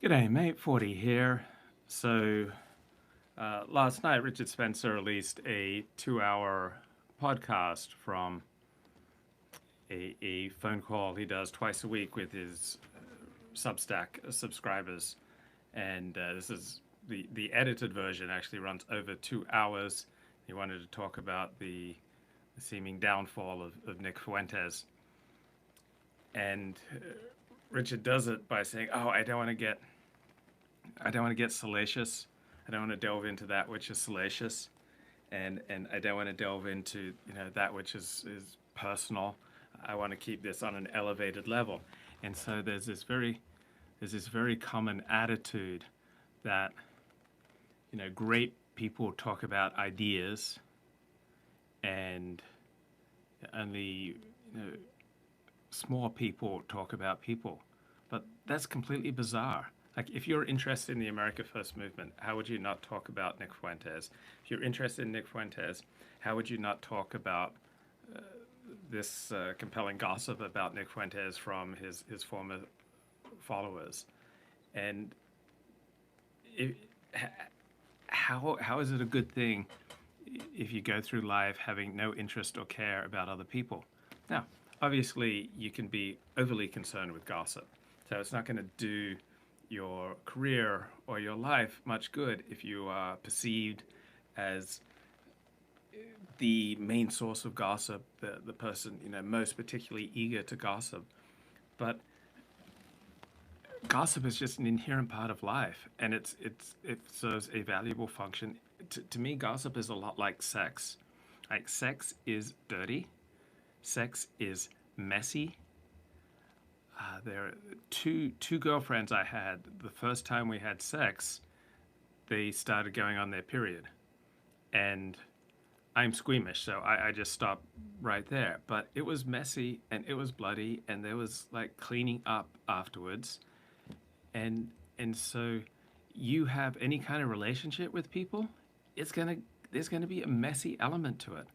G'day, mate. 40 here. So, last night, Richard Spencer released a 2 hour podcast from a phone call he does twice a week with his Substack subscribers. And this is the edited version, actually runs over 2 hours. He wanted to talk about the seeming downfall of Nick Fuentes. And Richard does it by saying, "Oh, I don't want to get salacious. I don't want to delve into that which is salacious, and I don't want to delve into that which is personal. I want to keep this on an elevated level." And so there's this very common attitude that great people talk about ideas, and only small people talk about people. But that's completely bizarre. Like, if you're interested in the America First movement, how would you not talk about Nick Fuentes? If you're interested in Nick Fuentes, how would you not talk about this compelling gossip about Nick Fuentes from his former followers? And if, how is it a good thing if you go through life having no interest or care about other people? Now, obviously, you can be overly concerned with gossip, so it's not going to do your career or your life much good if you are perceived as the main source of gossip, the person most particularly eager to gossip. But gossip is just an inherent part of life, and it serves a valuable function. To me, gossip is a lot like sex. Like, sex is dirty, sex is messy. There are two girlfriends I had. The first time we had sex, they started going on their period, and I'm squeamish, so I just stopped right there. But it was messy and it was bloody, and there was like cleaning up afterwards, and so you have any kind of relationship with people, there's gonna be a messy element to it,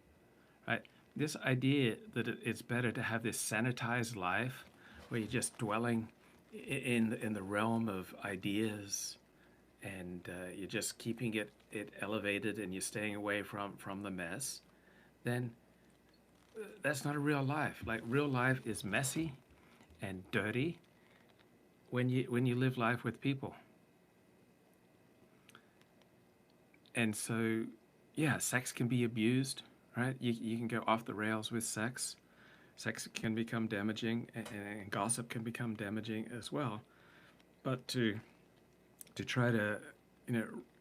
right? This idea that it's better to have this sanitized life where you're just dwelling in the realm of ideas, and you're just keeping it elevated, and you're staying away from the mess, then that's not a real life. Like, real life is messy and dirty when you live life with people. And so, yeah, sex can be abused, right? You can go off the rails with sex. Sex can become damaging, and gossip can become damaging as well. But to try to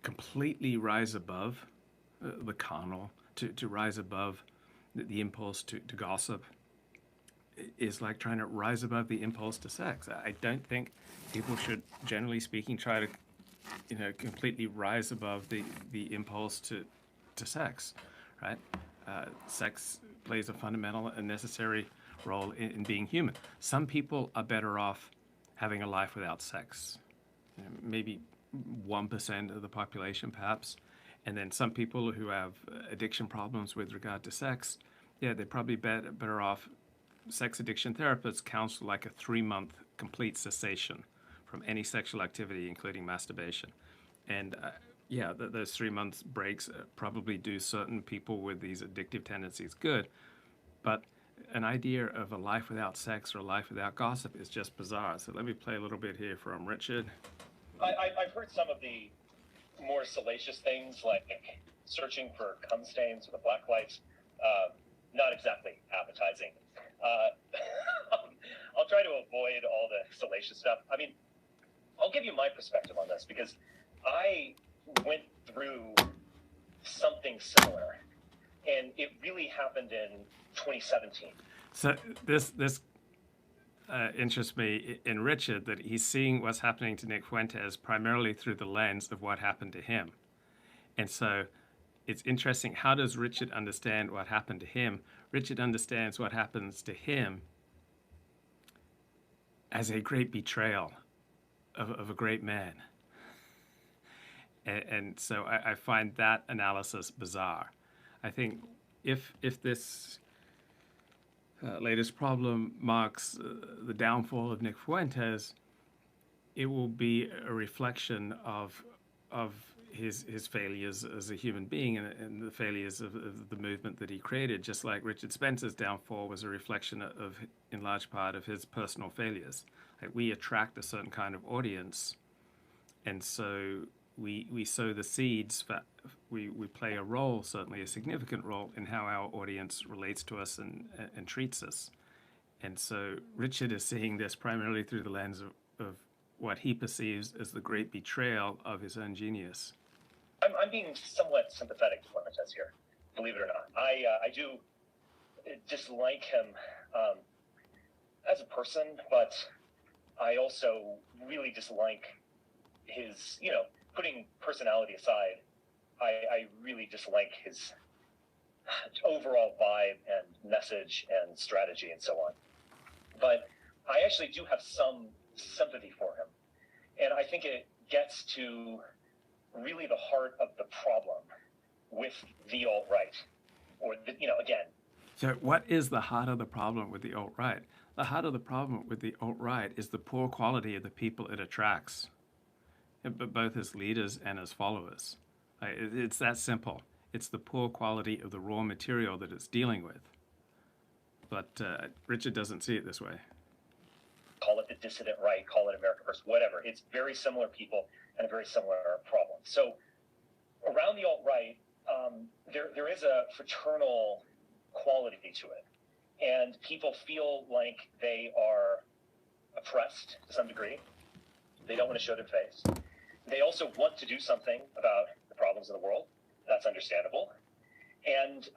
completely rise above the carnal, to rise above the impulse to gossip, is like trying to rise above the impulse to sex. I don't think people should, generally speaking, try to completely rise above the impulse to sex, right? Sex plays a fundamental and necessary role in being human. Some people are better off having a life without sex. Maybe 1% of the population, perhaps. And then some people who have addiction problems with regard to sex, yeah, they're probably better off. Sex addiction therapists counsel like a 3-month complete cessation from any sexual activity, including masturbation. And yeah, those 3 months breaks probably do certain people with these addictive tendencies good. But an idea of a life without sex or a life without gossip is just bizarre. So let me play a little bit here from Richard. I've heard some of the more salacious things, like searching for cum stains with a black light. Not exactly appetizing. I'll try to avoid all the salacious stuff. I mean, I'll give you my perspective on this, because I went through something similar, and it really happened in 2017. So this interests me in Richard, that he's seeing what's happening to Nick Fuentes primarily through the lens of what happened to him. And so it's interesting, how does Richard understand what happened to him? Richard understands what happens to him as a great betrayal of a great man. And so I find that analysis bizarre. I think if this latest problem marks the downfall of Nick Fuentes, it will be a reflection of his failures as a human being and the failures of the movement that he created. Just like Richard Spencer's downfall was a reflection of, in large part, of his personal failures. Like we attract a certain kind of audience, and so we sow the seeds for. We play a role, certainly a significant role, in how our audience relates to us and treats us. And so Richard is seeing this primarily through the lens of what he perceives as the great betrayal of his own genius. I'm being somewhat sympathetic to Fuentes here, believe it or not. I do dislike him as a person, but I also really dislike his, putting personality aside, I really dislike his overall vibe and message and strategy and so on. But I actually do have some sympathy for him. And I think it gets to really the heart of the problem with the alt-right. Or, again. So what is the heart of the problem with the alt-right? The heart of the problem with the alt-right is the poor quality of the people it attracts, both as leaders and as followers. It's that simple. It's the poor quality of the raw material that it's dealing with. But Richard doesn't see it this way. Call it the dissident right, call it America First, whatever. It's very similar people and a very similar problem. So around the alt-right, there is a fraternal quality to it. And people feel like they are oppressed to some degree. They don't want to show their face. They also want to do something about the problems in the world. That's understandable. And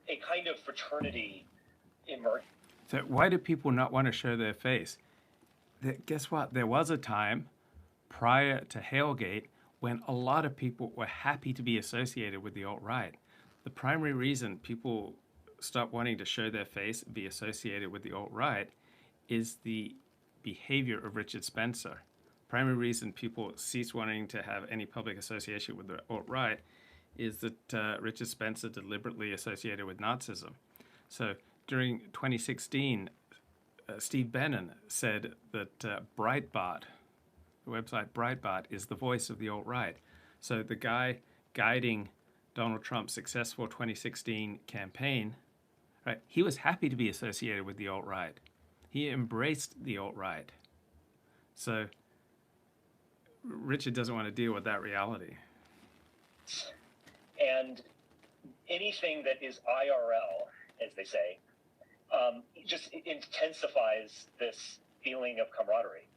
a kind of fraternity emerged. So why do people not want to show their face? Guess what? There was a time prior to Hailgate when a lot of people were happy to be associated with the alt-right. The primary reason people stop wanting to show their face and be associated with the alt-right is the behavior of Richard Spencer. Primary reason people cease wanting to have any public association with the alt-right is that Richard Spencer deliberately associated with Nazism. So during 2016, Steve Bannon said that Breitbart, the website Breitbart, is the voice of the alt-right. So the guy guiding Donald Trump's successful 2016 campaign, right, he was happy to be associated with the alt-right. He embraced the alt-right. So Richard doesn't want to deal with that reality. And anything that is IRL, as they say, just intensifies this feeling of camaraderie.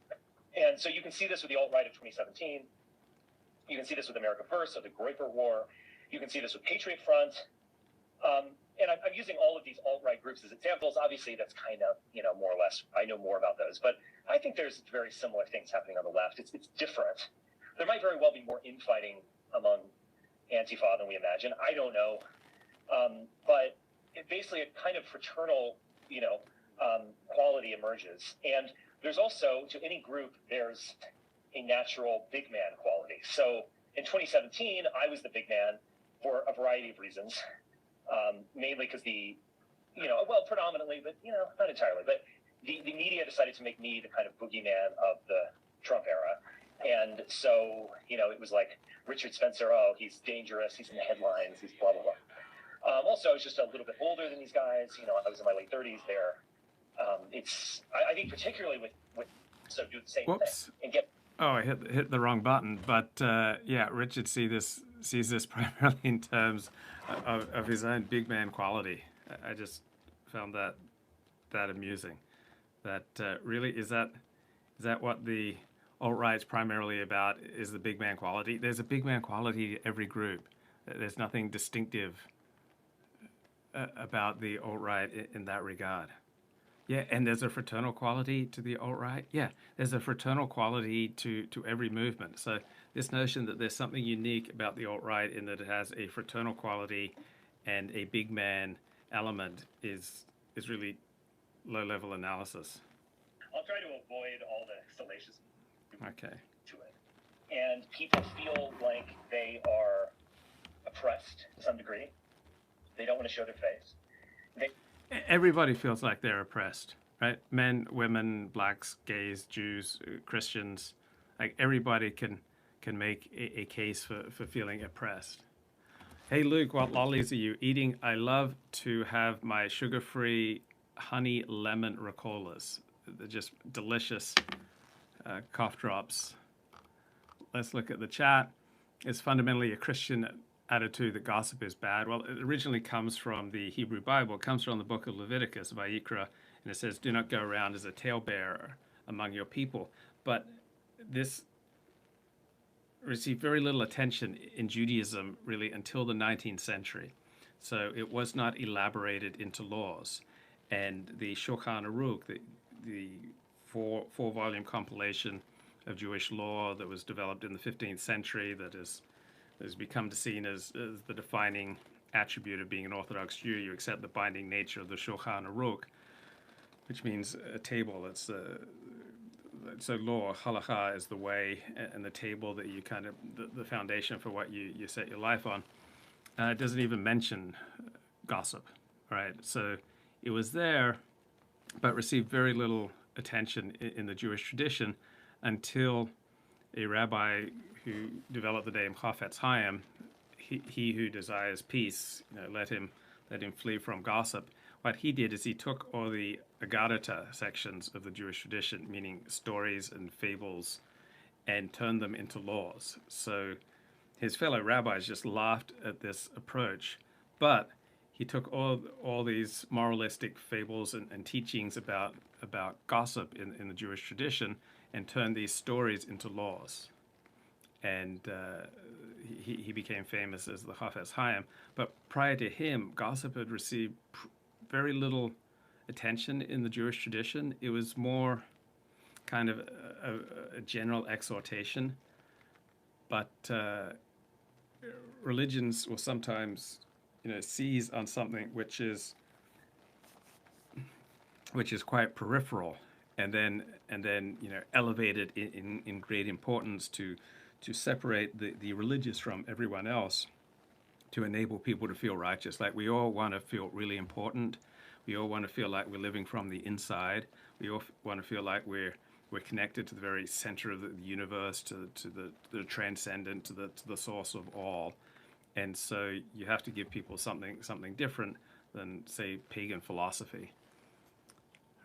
And so you can see this with the alt-right of 2017. You can see this with America First, or the Groyper War. You can see this with Patriot Front. And I'm using all of these alt-right groups as examples. Obviously, that's kind of, more or less, I know more about those. But I think there's very similar things happening on the left. It's different. There might very well be more infighting among Antifa than we imagine. I don't know. But basically a kind of fraternal, quality emerges. And there's also, to any group, there's a natural big man quality. So in 2017, I was the big man for a variety of reasons, mainly because predominantly, but, not entirely. But the media decided to make me the kind of boogeyman of the Trump era. And so, it was like Richard Spencer, oh, he's dangerous, he's in the headlines, he's blah, blah, blah. Also, I was just a little bit older than these guys. I was in my late 30s there. I think particularly with so do the same thing and get. Oh, I hit the wrong button. But Richard sees this primarily in terms of his own big man quality. I just found that amusing. That really is that what the alt-right's primarily about, is the big man quality. There's a big man quality to every group. There's nothing distinctive about the alt-right in that regard. Yeah, and there's a fraternal quality to the alt-right. Yeah, there's a fraternal quality to every movement. So this notion that there's something unique about the alt-right in that it has a fraternal quality and a big man element is really low-level analysis. I'll try to avoid all the salacious okay. to it. And people feel like they are oppressed to some degree. They don't want to show their face. Everybody feels like they're oppressed, right? Men, women, blacks, gays, Jews, Christians, Like everybody can make a case for feeling oppressed. Hey Luke, what lollies are you eating? I love to have my sugar-free honey lemon Ricolas. They're just delicious cough drops. Let's look at the chat. It's fundamentally a Christian attitude that gossip is bad. Well, it originally comes from the Hebrew Bible. It comes from the book of Leviticus, Vayikra, and it says, "Do not go around as a talebearer among your people." But this received very little attention in Judaism really until the 19th century. So it was not elaborated into laws. And the Shulchan Aruch, the four-volume compilation of Jewish law that was developed in the 15th century, that has become seen as the defining attribute of being an Orthodox Jew. You accept the binding nature of the Shulchan Aruch, which means a table. So law, halakha, is the way and the table that you kind of, the foundation for what you set your life on. It doesn't even mention gossip, right? So it was there, but received very little attention in the Jewish tradition until a rabbi who developed the name Chafetz Chaim, he who desires peace, let him flee from gossip. What he did is he took all the Agadata sections of the Jewish tradition, meaning stories and fables, and turned them into laws. So his fellow rabbis just laughed at this approach, but he took all these moralistic fables and teachings about gossip in the Jewish tradition and turned these stories into laws. And he became famous as the Chafetz Chaim. But prior to him, gossip had received very little attention in the Jewish tradition. It was more kind of a general exhortation. But religions will sometimes, seize on something which is quite peripheral, and then elevate it in great importance to separate the religious from everyone else, to enable people to feel righteous. Like, we all want to feel really important. We all want to feel like we're living from the inside. We all want to feel like we're connected to the very center of the universe, to the transcendent, to the source of all. And so you have to give people something different than, say, pagan philosophy.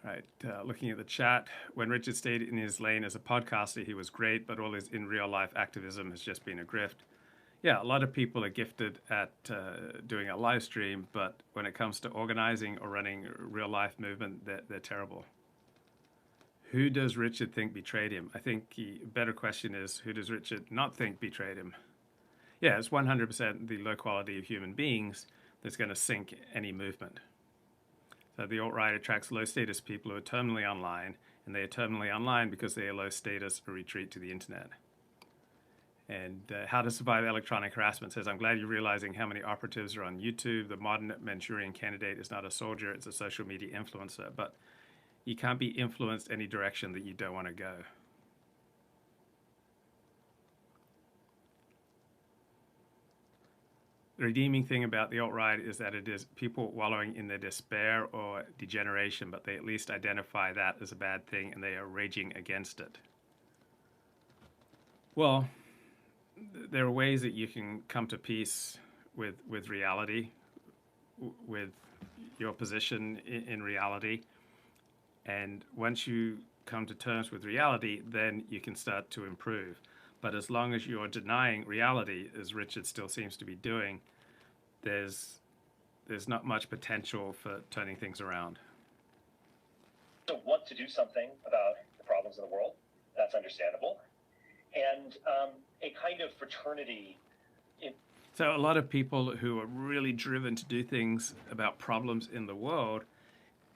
Right. Looking at the chat, when Richard stayed in his lane as a podcaster, he was great, but all his in real life activism has just been a grift. Yeah, a lot of people are gifted at doing a live stream, but when it comes to organizing or running real life movement, they're terrible. Who does Richard think betrayed him? I think the better question is, who does Richard not think betrayed him? Yeah, it's 100% the low quality of human beings that's going to sink any movement. So the alt-right attracts low-status people who are terminally online, and they are terminally online because they are low status or retreat to the internet. And How to Survive Electronic Harassment says, I'm glad you're realizing how many operatives are on YouTube. The modern Manchurian candidate is not a soldier, it's a social media influencer. But you can't be influenced any direction that you don't want to go. The redeeming thing about the alt-right is that it is people wallowing in their despair or degeneration, but they at least identify that as a bad thing and they are raging against it. Well, there are ways that you can come to peace with reality, with your position in reality. And once you come to terms with reality, then you can start to improve. But as long as you're denying reality, as Richard still seems to be doing, there's not much potential for turning things around. So want to do something about the problems of the world, that's understandable. And a kind of fraternity. So a lot of people who are really driven to do things about problems in the world,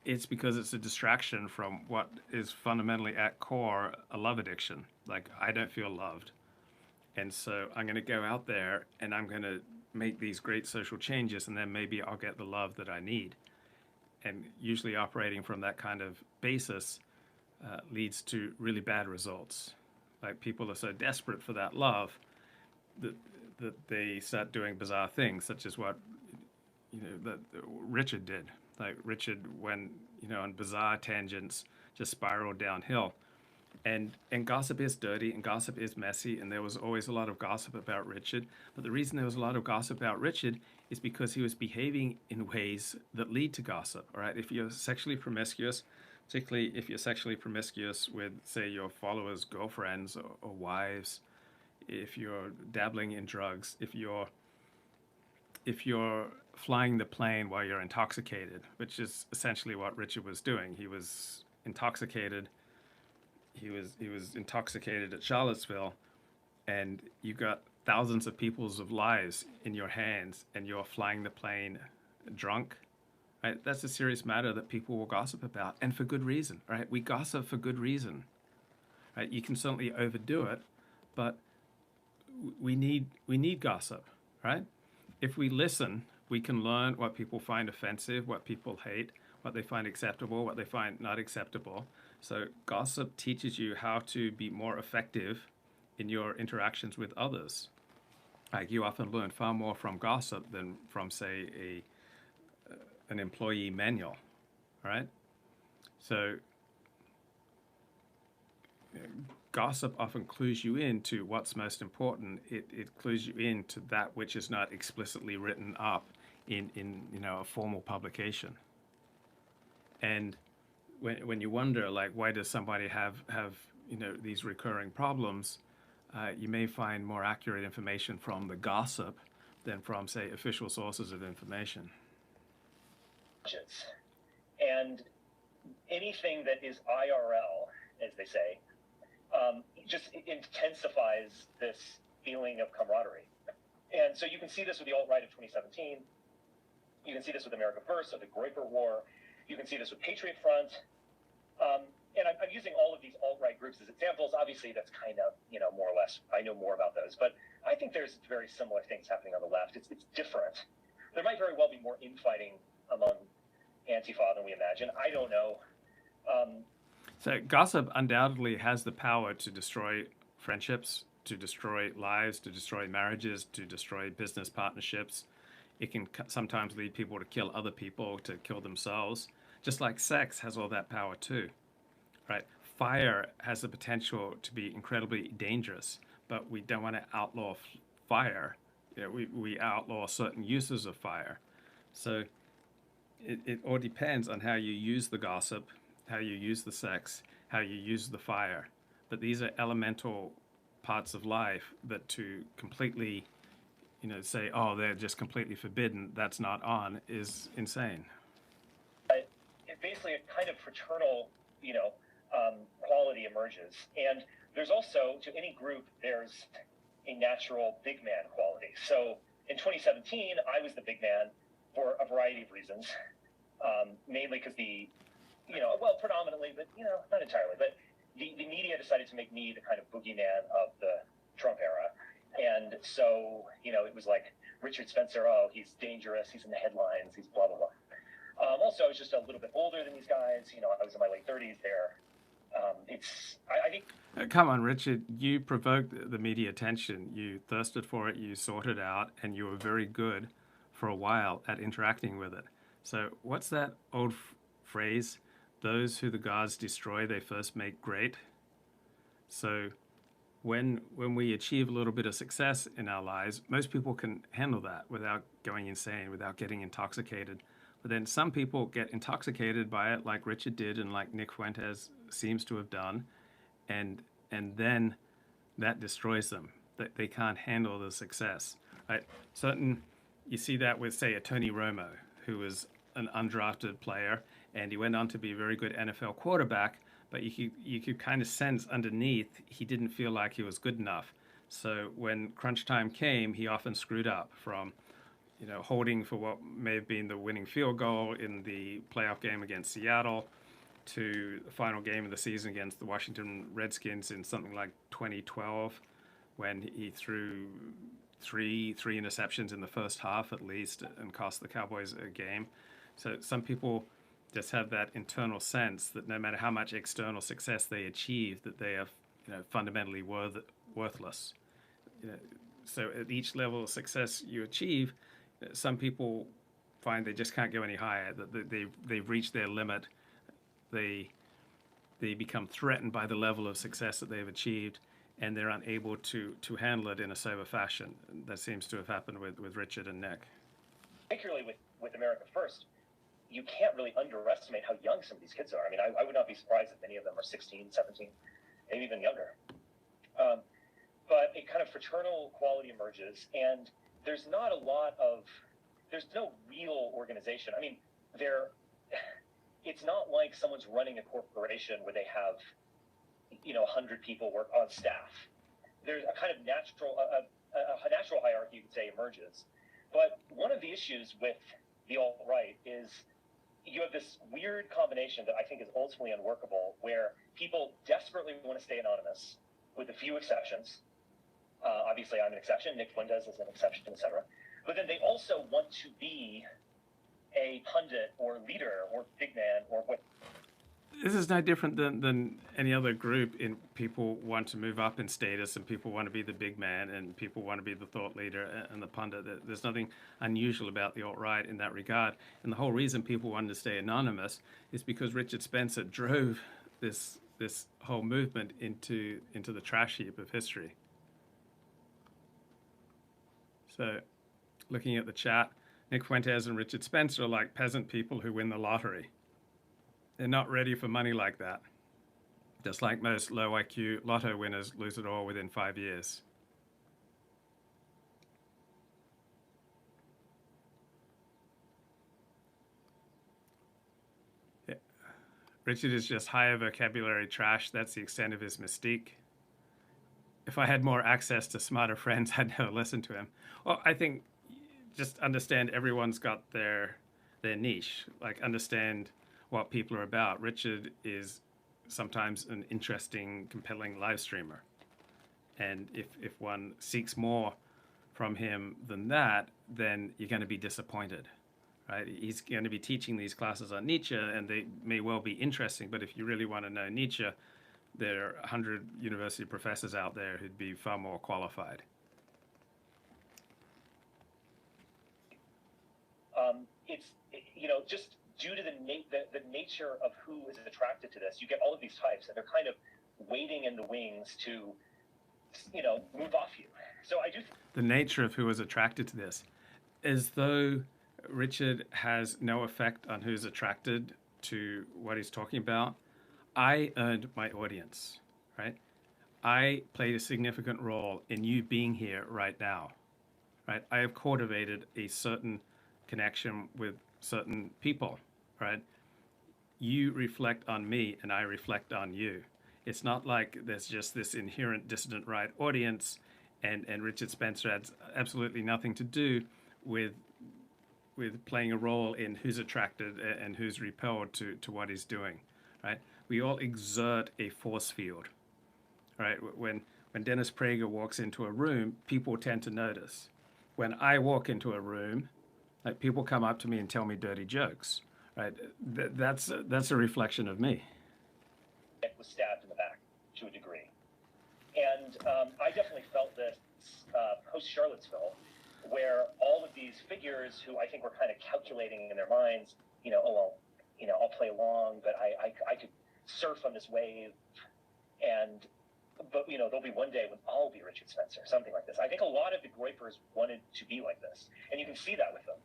it's because it's a distraction from what is fundamentally at core a love addiction. Like, I don't feel loved. And so I'm going to go out there and I'm going to make these great social changes, and then maybe I'll get the love that I need. And usually operating from that kind of basis leads to really bad results. Like, people are so desperate for that love that they start doing bizarre things, such as what that Richard did. Like, Richard went on bizarre tangents, just spiraled downhill. And gossip is dirty and gossip is messy, and there was always a lot of gossip about Richard. But the reason there was a lot of gossip about Richard is because he was behaving in ways that lead to gossip. All right, if you're sexually promiscuous, particularly if you're sexually promiscuous with, say, your followers' girlfriends or wives, if you're dabbling in drugs, if you're flying the plane while you're intoxicated, which is essentially what Richard was doing. He was intoxicated. He was intoxicated at Charlottesville, and you got thousands of people's of lives in your hands, and you're flying the plane drunk. Right? That's a serious matter that people will gossip about, and for good reason. Right? We gossip for good reason. Right? You can certainly overdo it, but we need gossip. Right? If we listen, we can learn what people find offensive, what people hate, what they find acceptable, what they find not acceptable. So gossip teaches you how to be more effective in your interactions with others. Like you often learn far more from gossip than from, say, an employee manual, right? So gossip often clues you into what's most important. It clues you into that which is not explicitly written up in a formal publication. And when you wonder, like, why does somebody have these recurring problems, you may find more accurate information from the gossip than from, say, official sources of information. And anything that is IRL, as they say, just intensifies this feeling of camaraderie. And so you can see this with the alt-right of 2017. You can see this with America First, or the Groyper War. You can see this with Patriot Front. And I'm using all of these alt-right groups as examples. Obviously, that's kind of, more or less, I know more about those. But I think there's very similar things happening on the left. It's different. There might very well be more infighting among Antifa than we imagine. I don't know. So gossip undoubtedly has the power to destroy friendships, to destroy lives, to destroy marriages, to destroy business partnerships. It can sometimes lead people to kill other people, to kill themselves, just like sex has all that power too, right? Fire has the potential to be incredibly dangerous, but we don't want to outlaw fire. We outlaw certain uses of fire. So it all depends on how you use the gossip, how you use the sex, how you use the fire. But these are elemental parts of life that to completely, say, oh, they're just completely forbidden, that's not on, is insane. Basically, a kind of fraternal, quality emerges. And there's also, to any group, there's a natural big man quality. So in 2017, I was the big man for a variety of reasons, mainly because predominantly, but, not entirely, but the media decided to make me the kind of boogeyman of the Trump era. And so, it was like Richard Spencer, oh, he's dangerous, he's in the headlines, he's blah, blah, blah. Also, I was just a little bit older than these guys. I was in my late 30s there. I think. Come on, Richard. You provoked the media attention. You thirsted for it. You sought it out, and you were very good for a while at interacting with it. So, what's that old phrase? Those who the gods destroy, they first make great. So, when we achieve a little bit of success in our lives, most people can handle that without going insane, without getting intoxicated. But then some people get intoxicated by it, like Richard did, and like Nick Fuentes seems to have done, and then that destroys them. That they can't handle the success. Right? You see that with, say, a Tony Romo, who was an undrafted player, and he went on to be a very good NFL quarterback. But you could kind of sense underneath he didn't feel like he was good enough. So when crunch time came, he often screwed up, from holding for what may have been the winning field goal in the playoff game against Seattle, to the final game of the season against the Washington Redskins in something like 2012, when he threw three interceptions in the first half at least and cost the Cowboys a game. So some people just have that internal sense that no matter how much external success they achieve, that they are fundamentally worthless. So at each level of success you achieve, some people find they just can't go any higher, that they've reached their limit. They they become threatened by the level of success that they've achieved, and they're unable to handle it in a sober fashion. That seems to have happened with Richard and Nick. Particularly with America First, you can't really underestimate how young some of these kids are. I mean, I would not be surprised if many of them are 16, 17, maybe even younger. But a kind of fraternal quality emerges, and there's no real organization. I mean, it's not like someone's running a corporation where they have, 100 people work on staff. There's a kind of natural hierarchy, you could say, emerges. But one of the issues with the alt-right is you have this weird combination that I think is ultimately unworkable, where people desperately want to stay anonymous, with a few exceptions. Obviously, I'm an exception. Nick Fuentes is an exception, etc. But then they also want to be a pundit or leader or big man or what. This is no different than any other group. In people want to move up in status, and people want to be the big man, and people want to be the thought leader and the pundit. There's nothing unusual about the alt-right in that regard. And the whole reason people wanted to stay anonymous is because Richard Spencer drove this whole movement into the trash heap of history. So, looking at the chat, Nick Fuentes and Richard Spencer are like peasant people who win the lottery. They're not ready for money like that. Just like most low IQ lotto winners lose it all within 5 years. Yeah. Richard is just higher vocabulary trash. That's the extent of his mystique. If I had more access to smarter friends, I'd never listen to him. Well, I think just understand everyone's got their niche. Like, understand what people are about. Richard is sometimes an interesting, compelling live streamer. And if one seeks more from him than that, then you're going to be disappointed, right? He's going to be teaching these classes on Nietzsche, and they may well be interesting, but if you really want to know Nietzsche, there are 100 university professors out there who'd be far more qualified. Just due to the nature of who is attracted to this, you get all of these types, and they're kind of waiting in the wings to, move off you. So I do. The nature of who is attracted to this, as though Richard has no effect on who's attracted to what he's talking about. I earned my audience, right? I played a significant role in you being here right now, right? I have cultivated a certain connection with certain people, right? You reflect on me and I reflect on you. It's not like there's just this inherent dissident right audience, and Richard Spencer has absolutely nothing to do with playing a role in who's attracted and who's repelled to what he's doing, right? We all exert a force field, right? When Dennis Prager walks into a room, people tend to notice. When I walk into a room, like, people come up to me and tell me dirty jokes, right? That's a reflection of me. It was stabbed in the back to a degree, and I definitely felt this post Charlottesville, where all of these figures who I think were kind of calculating in their minds, I'll play along, but I could surf on this wave, but there'll be one day when I'll be Richard Spencer, something like this. I think a lot of the Groypers wanted to be like this, and you can see that with them.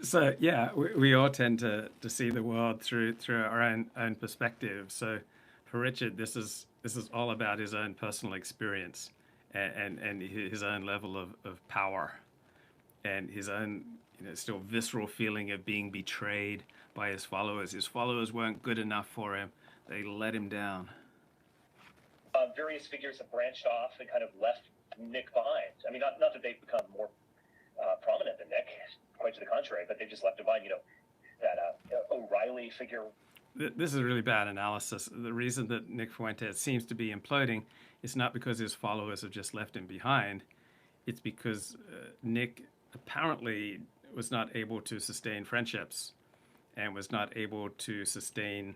So yeah, we all tend to see the world through our own perspective. So for Richard, this is all about his own personal experience and his own level of power, and his own still visceral feeling of being betrayed by his followers. His followers weren't good enough for him; they let him down. Various figures have branched off and kind of left Nick behind. I mean, not that they've become more prominent than Nick, quite to the contrary, but they've just left him behind. That O'Reilly figure. This is really bad analysis. The reason that Nick Fuentes seems to be imploding is not because his followers have just left him behind. It's because Nick apparently was not able to sustain friendships and was not able to sustain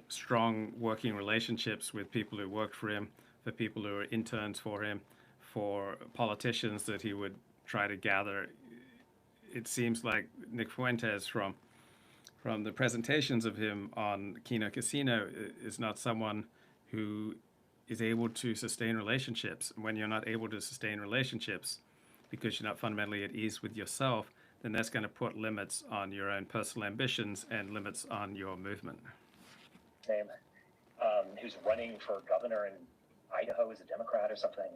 strong working relationships with people who worked for him, for people who were interns for him, for politicians that he would try to gather. It seems like Nick Fuentes, from from the presentations of him on Kino Casino is not someone who is able to sustain relationships. When you're not able to sustain relationships because you're not fundamentally at ease with yourself, then that's going to put limits on your own personal ambitions and limits on your movement. Name, who's running for governor in Idaho as a Democrat or something.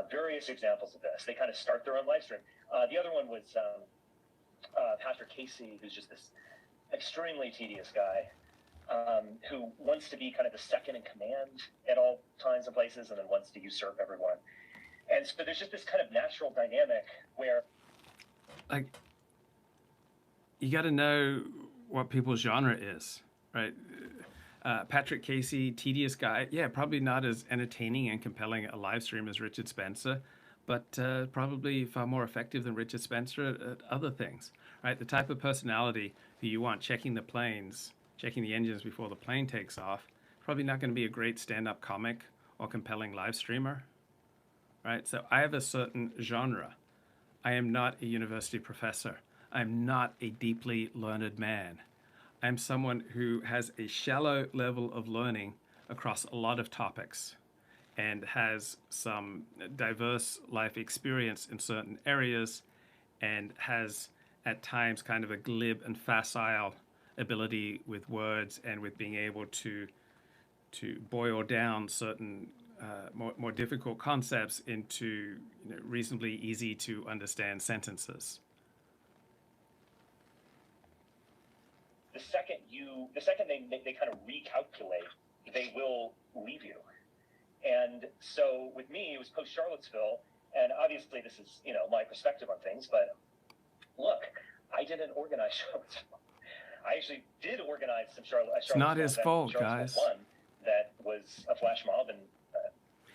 Various examples of this. They kind of start their own live stream. The other one was Pastor Casey, who's just this extremely tedious guy who wants to be kind of the second in command at all times and places, and then wants to usurp everyone. And so there's just this kind of natural dynamic where, like, you got to know what people's genre is, right? Patrick Casey, tedious guy. Yeah, probably not as entertaining and compelling a live stream as Richard Spencer, but probably far more effective than Richard Spencer at other things, right? The type of personality who you want checking the planes, checking the engines before the plane takes off, probably not going to be a great stand-up comic or compelling live streamer, right? So I have a certain genre. I am not a university professor. I'm not a deeply learned man. I'm someone who has a shallow level of learning across a lot of topics and has some diverse life experience in certain areas and has at times kind of a glib and facile ability with words and with being able to boil down certain more difficult concepts into reasonably easy to understand sentences. The second they kind of recalculate, they will leave you. And so with me, it was post Charlottesville, and obviously this is my perspective on things. But look, I didn't organize Charlottesville. I actually did organize some Charlottesville. It's not his fault, guys. That was a flash mob, and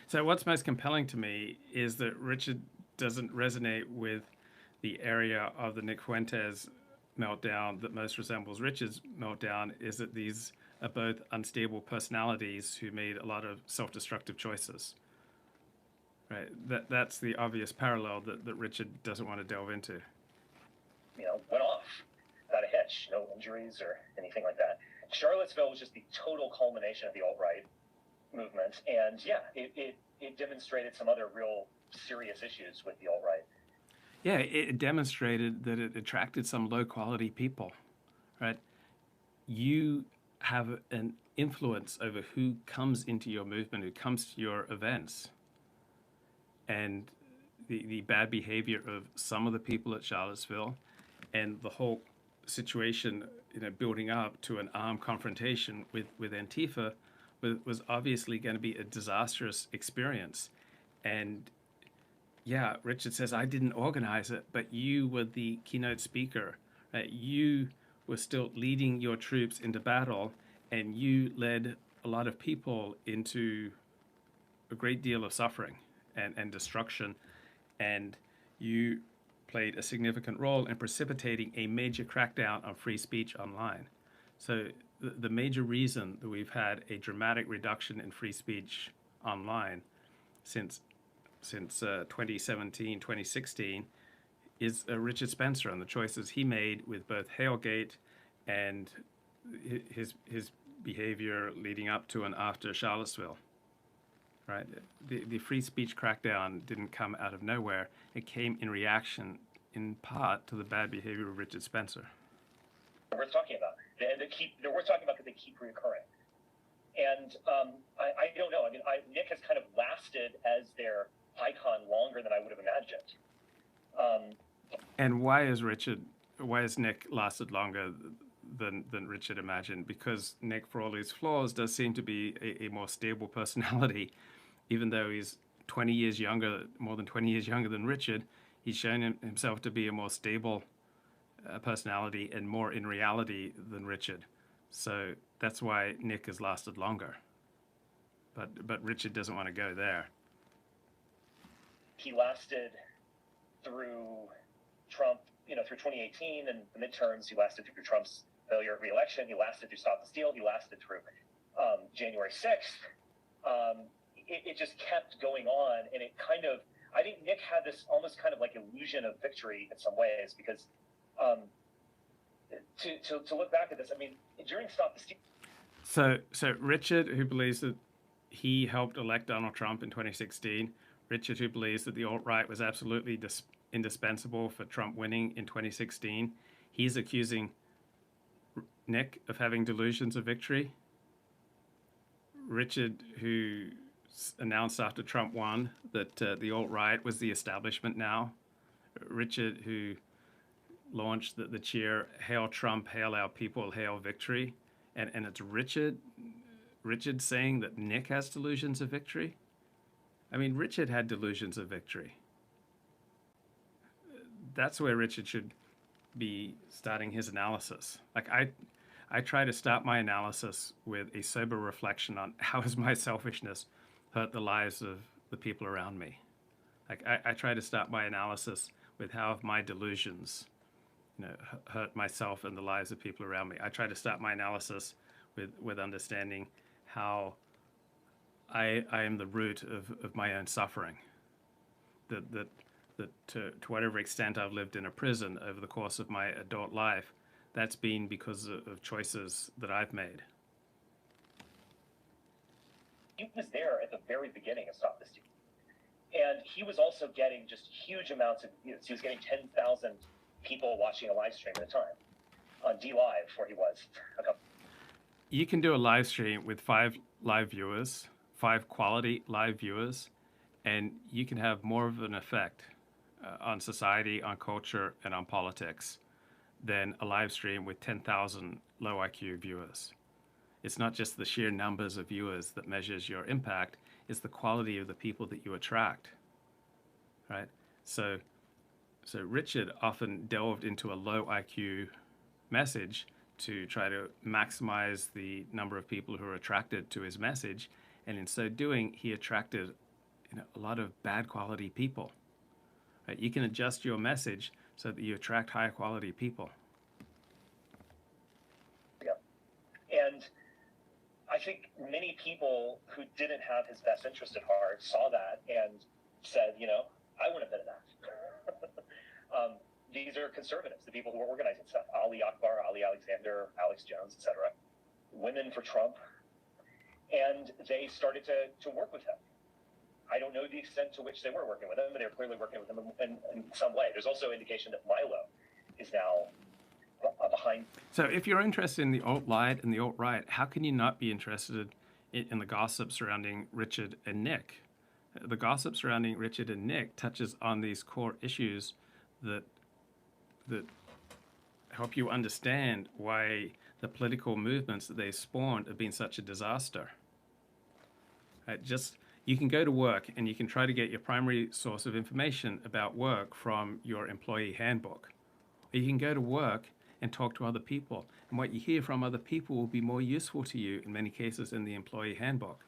so what's most compelling to me is that Richard doesn't resonate with the area of the Nick Fuentes meltdown that most resembles Richard's meltdown. Is that these are both unstable personalities who made a lot of self-destructive choices. Right. That's the obvious parallel that Richard doesn't want to delve into. Went off without a hitch, no injuries or anything like that. Charlottesville was just the total culmination of the alt-right movement, and yeah, it demonstrated some other real serious issues with the alt-right. Yeah, it demonstrated that it attracted some low-quality people, right? You have an influence over who comes into your movement, who comes to your events. And the bad behavior of some of the people at Charlottesville and the whole situation, building up to an armed confrontation with Antifa was obviously going to be a disastrous experience. And yeah, Richard says, I didn't organize it, but you were the keynote speaker. Right? You were still leading your troops into battle, and you led a lot of people into a great deal of suffering and destruction. And you played a significant role in precipitating a major crackdown on free speech online. So the major reason that we've had a dramatic reduction in free speech online since 2017, 2016, is Richard Spencer and the choices he made with both Hailgate and his behavior leading up to and after Charlottesville. Right? The free speech crackdown didn't come out of nowhere. It came in reaction, in part, to the bad behavior of Richard Spencer. Worth talking about. They're worth talking about because they keep reoccurring. And I don't know. I mean, Nick has kind of lasted as their icon longer than I would have imagined. And why has Nick lasted longer than Richard imagined? Because Nick, for all his flaws, does seem to be a more stable personality. Even though he's more than 20 years younger than Richard, he's shown himself to be a more stable personality and more in reality than Richard. So that's why Nick has lasted longer. But Richard doesn't want to go there. He lasted through Trump, through 2018 and the midterms. He lasted through Trump's failure of re-election. He lasted through Stop the Steal. He lasted through January 6th. It just kept going on, and it kind of, I think Nick had this almost kind of like illusion of victory in some ways, because to look back at this, I mean, during Stop the Steal. So Richard, who believes that he helped elect Donald Trump in 2016, Richard, who believes that the alt-right was absolutely indispensable for Trump winning in 2016, he's accusing Nick of having delusions of victory. Richard, who announced after Trump won that the alt-right was the establishment now. Richard, who launched the cheer, "Hail Trump, hail our people, hail victory." And it's Richard saying that Nick has delusions of victory. I mean, Richard had delusions of victory. That's where Richard should be starting his analysis. Like I try to start my analysis with a sober reflection on how has my selfishness hurt the lives of the people around me. Like I try to start my analysis with how have my delusions, hurt myself and the lives of people around me. I try to start my analysis with understanding how I am the root of my own suffering. That to whatever extent I've lived in a prison over the course of my adult life, that's been because of choices that I've made. He was there at the very beginning of Stop the Steal. And he was also getting just huge amounts of views. He was getting 10,000 people watching a live stream at a time on D Live, where he was. You can do a live stream with 5 live viewers, 5 quality live viewers, and you can have more of an effect on society, on culture, and on politics than a live stream with 10,000 low IQ viewers. It's not just the sheer numbers of viewers that measures your impact, it's the quality of the people that you attract, right? So Richard often delved into a low IQ message to try to maximize the number of people who are attracted to his message, and in so doing, he attracted a lot of bad quality people. Right? You can adjust your message so that you attract higher quality people. Yeah. And I think many people who didn't have his best interest at heart saw that and said, I wouldn't have been that. These are conservatives, the people who are organizing stuff. Ali Akbar, Ali Alexander, Alex Jones, etc. Women for Trump. And they started to work with him. I don't know the extent to which they were working with him, but they were clearly working with him in some way. There's also indication that Milo is now behind. So if you're interested in the alt-right and the alt-right, how can you not be interested in the gossip surrounding Richard and Nick? The gossip surrounding Richard and Nick touches on these core issues that help you understand why the political movements that they spawned have been such a disaster. You can go to work and you can try to get your primary source of information about work from your employee handbook. Or you can go to work and talk to other people. And what you hear from other people will be more useful to you in many cases in the employee handbook.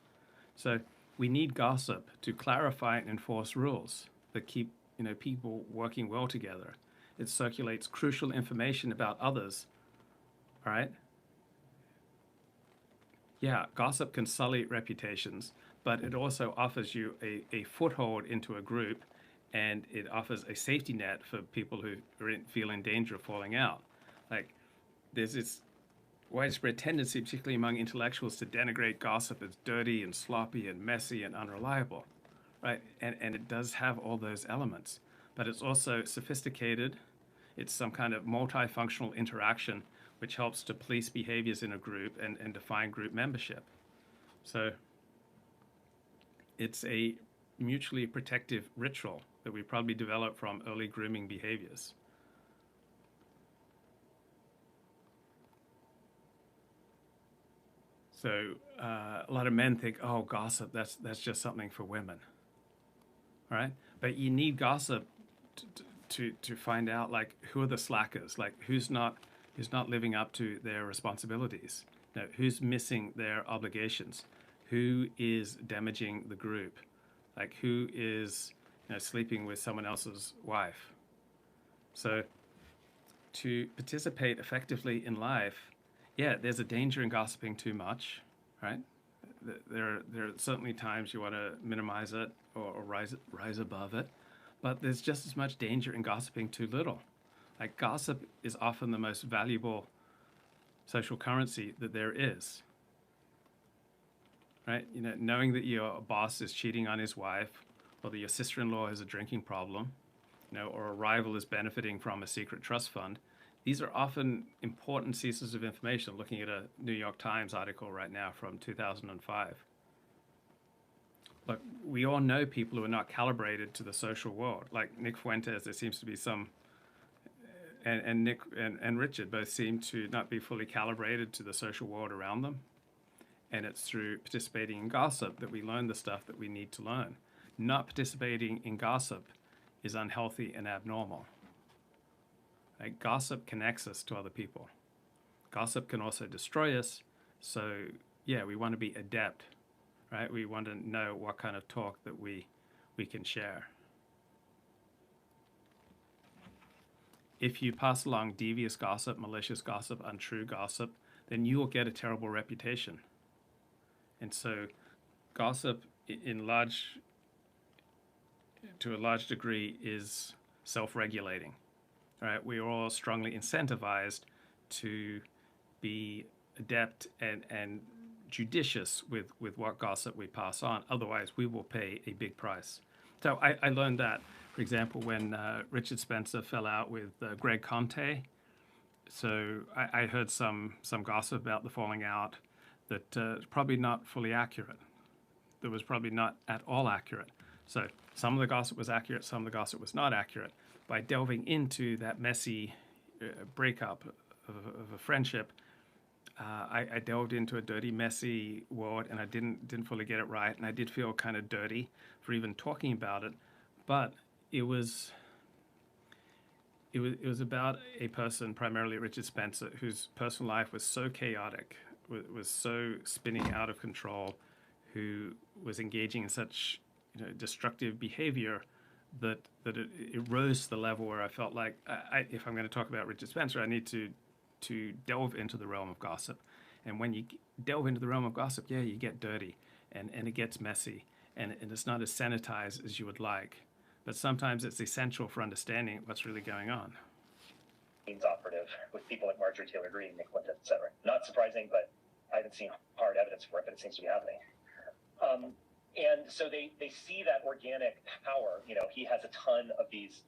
So we need gossip to clarify and enforce rules that keep people working well together. It circulates crucial information about others. All right? Yeah, gossip can sully reputations, but it also offers you a foothold into a group, and it offers a safety net for people who feel in danger of falling out. Like, there's this widespread tendency, particularly among intellectuals, to denigrate gossip as dirty and sloppy and messy and unreliable, right? And it does have all those elements, but it's also sophisticated. It's some kind of multifunctional interaction which helps to police behaviors in a group and define group membership. So it's a mutually protective ritual that we probably developed from early grooming behaviors. So a lot of men think, oh, gossip, that's just something for women, all right? But you need gossip to find out, like, who are the slackers, like who's not living up to their responsibilities, who's missing their obligations, who is damaging the group, like who is sleeping with someone else's wife. So to participate effectively in life, yeah, there's a danger in gossiping too much, right? There are certainly times you want to minimize it or rise above it, but there's just as much danger in gossiping too little. Like, gossip is often the most valuable social currency that there is. Right? Knowing that your boss is cheating on his wife, or that your sister-in-law has a drinking problem, or a rival is benefiting from a secret trust fund. These are often important pieces of information. Looking at a New York Times article right now from 2005. Look, we all know people who are not calibrated to the social world. Like Nick Fuentes, there seems to be some, and Nick and Richard both seem to not be fully calibrated to the social world around them. And it's through participating in gossip that we learn the stuff that we need to learn. Not participating in gossip is unhealthy and abnormal. Right? Gossip connects us to other people. Gossip can also destroy us. So, yeah, we want to be adept, right? We want to know what kind of talk that we can share. If you pass along devious gossip, malicious gossip, untrue gossip, then you will get a terrible reputation. And so gossip to a large degree is self-regulating. Right? We are all strongly incentivized to be adept and judicious with what gossip we pass on. Otherwise, we will pay a big price. So I learned that, for example, when Richard Spencer fell out with Greg Conte. So I heard some gossip about the falling out that is probably not fully accurate. That was probably not at all accurate. So some of the gossip was accurate, some of the gossip was not accurate. By delving into that messy breakup of a friendship, I delved into a dirty, messy world, and I didn't fully get it right, and I did feel kind of dirty for even talking about it. But it was about a person, primarily Richard Spencer, whose personal life was so chaotic, was so spinning out of control, who was engaging in such destructive behavior that it rose to the level where I felt like if I'm going to talk about Richard Spencer, I need to delve into the realm of gossip. And when you delve into the realm of gossip, yeah, you get dirty and it gets messy and it's not as sanitized as you would like. But sometimes it's essential for understanding what's really going on. Operative with people like Marjorie Taylor Greene, Nick Fuentes, etc. Not surprising, but I haven't seen hard evidence for it, but it seems to be happening. And so they see that organic power. He has a ton of these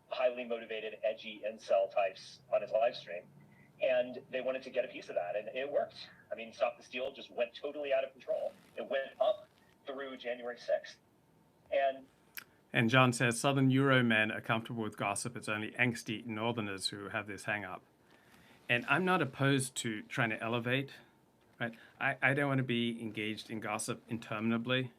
highly motivated, edgy incel types on his live stream, and they wanted to get a piece of that, and it worked. I mean, Stop the Steal just went totally out of control. It went up through January 6th. And John says, Southern Euro men are comfortable with gossip. It's only angsty Northerners who have this hang-up. And I'm not opposed to trying to elevate, right? I don't want to be engaged in gossip interminably,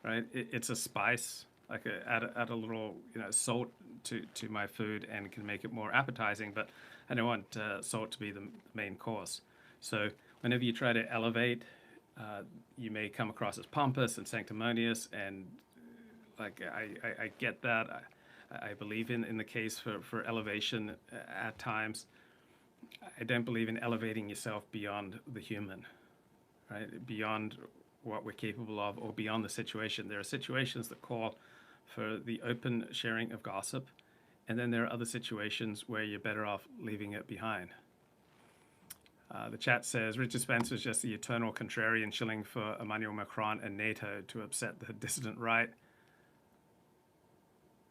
right? It's a spice, like add a little salt to my food and can make it more appetizing, but I don't want salt to be the main course. So whenever you try to elevate, you may come across as pompous and sanctimonious, and I get that. I believe in the case for elevation at times. I don't believe in elevating yourself beyond the human, right? Beyond what we're capable of or beyond the situation. There are situations that call for the open sharing of gossip, and then there are other situations where you're better off leaving it behind. The chat says, Richard Spencer is just the eternal contrarian shilling for Emmanuel Macron and NATO to upset the dissident right.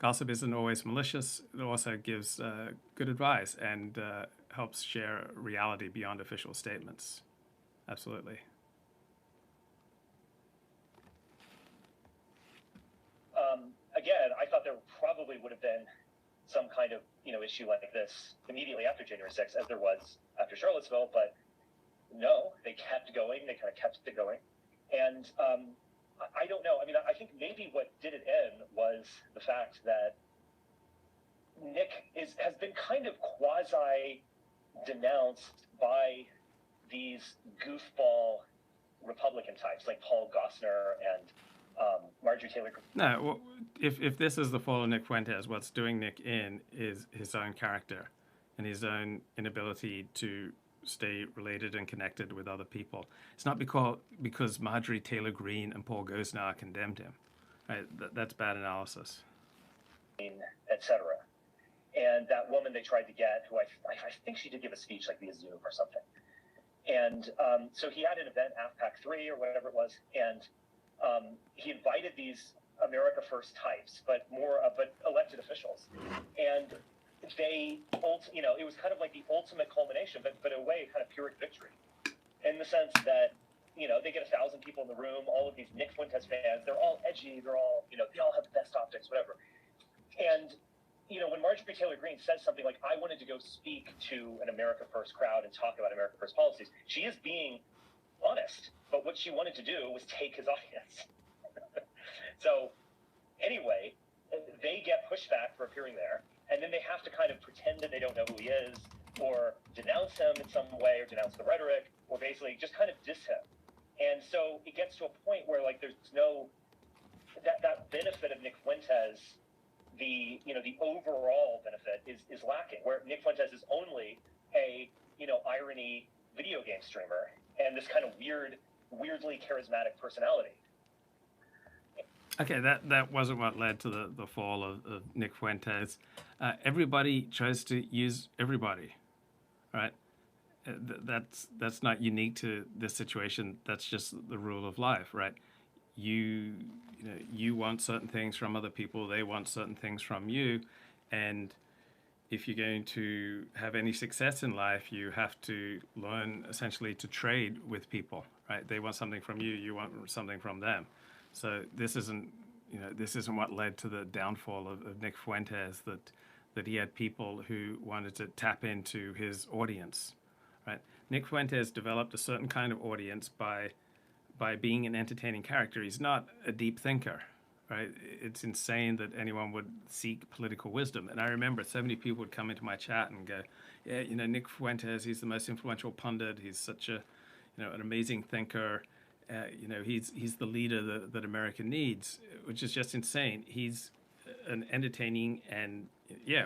Gossip isn't always malicious. It also gives good advice and helps share reality beyond official statements. Absolutely. Again, I thought there probably would have been some kind of issue like this immediately after January 6th, as there was after Charlottesville, but no, they kept going. They kind of kept it going, and I don't know. I mean, I think maybe what did it end was the fact that Nick has been kind of quasi denounced by these goofball Republican types like Paul Gossner and Marjorie Taylor Greene. No, well, if this is the fall of Nick Fuentes, what's doing Nick in is his own character and his own inability to stay related and connected with other people. It's not because Marjorie Taylor Greene and Paul Gossner condemned him. Right? That's bad analysis. Etc. And that woman they tried to get, who I think she did give a speech like via Zoom or something. And so he had an event, AFPAC 3 or whatever it was, and he invited these America First types, but elected officials. And they, it was kind of like the ultimate culmination, but in a way, kind of Pyrrhic victory, in the sense that, they get 1,000 people in the room, all of these Nick Fuentes fans, they're all edgy, they're all, they all have the best optics, whatever. And, when Marjorie Taylor Greene says something like, I wanted to go speak to an America First crowd and talk about America First policies, she is being honest, but what she wanted to do was take his audience. So, anyway, they get pushback for appearing there, and then they have to kind of pretend that they don't know who he is, or denounce him in some way, or denounce the rhetoric, or basically just kind of diss him. And so it gets to a point where, like, there's no that benefit of Nick Fuentes, the overall benefit is lacking. Where Nick Fuentes is only a irony video game streamer and this kind of weirdly charismatic personality. Okay, that wasn't what led to the fall of Nick Fuentes. Everybody tries to use everybody, right? That's not unique to this situation. That's just the rule of life, right? You want certain things from other people. They want certain things from you, and if you're going to have any success in life, you have to learn essentially to trade with people, right? They want something from you. You want something from them. So this isn't what led to the downfall of Nick Fuentes, that he had people who wanted to tap into his audience, right? Nick Fuentes developed a certain kind of audience by being an entertaining character. He's not a deep thinker, right? It's insane that anyone would seek political wisdom. And I remember so many people would come into my chat and go, yeah, Nick Fuentes, he's the most influential pundit. He's such an amazing thinker. He's the leader that America needs, which is just insane. He's an entertaining and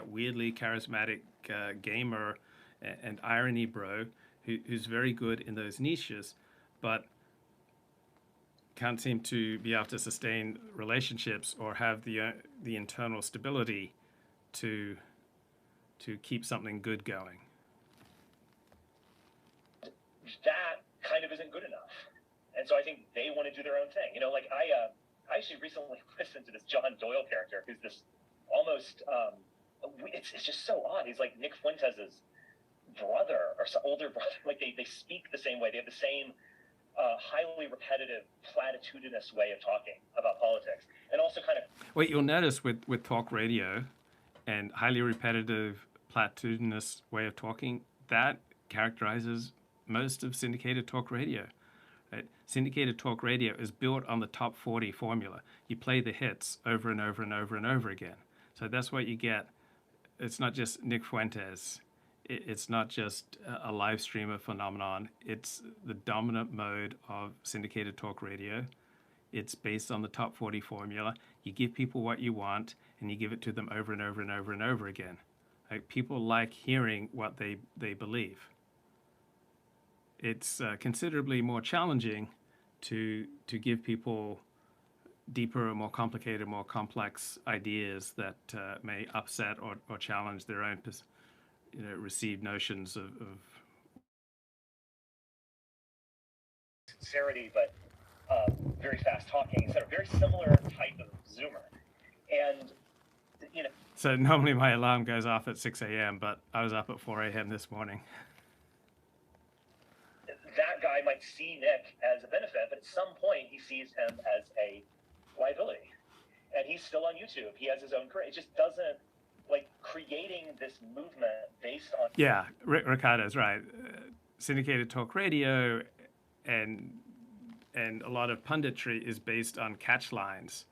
weirdly charismatic gamer and irony bro who's very good in those niches, but can't seem to be able to sustain relationships or have the internal stability to keep something good going. That kind of isn't good enough. And so I think they want to do their own thing. I actually recently listened to this John Doyle character who's this almost, it's just so odd. He's like Nick Fuentes' brother or some older brother. Like they speak the same way. They have the same highly repetitive, platitudinous way of talking about politics. And also kind of... What you'll notice with talk radio and highly repetitive, platitudinous way of talking, that characterizes most of syndicated talk radio. Right? Syndicated talk radio is built on the top 40 formula. You play the hits over and over and over and over again. So that's what you get. It's not just Nick Fuentes. It's not just a live streamer phenomenon. It's the dominant mode of syndicated talk radio. It's based on the top 40 formula. You give people what you want, and you give it to them over and over and over and over again. Like, people like hearing what they believe. It's considerably more challenging to give people deeper, more complicated, more complex ideas that may upset or challenge their own received notions of sincerity, but very fast talking, instead of very similar type of Zoomer. And so normally my alarm goes off at 6 a.m., but I was up at 4 a.m. this morning. That guy might see Nick as a benefit, but at some point he sees him as a liability. And he's still on YouTube. He has his own career. It just doesn't, creating this movement based on... Yeah, Ricardo's right. Syndicated talk radio and a lot of punditry is based on catch lines.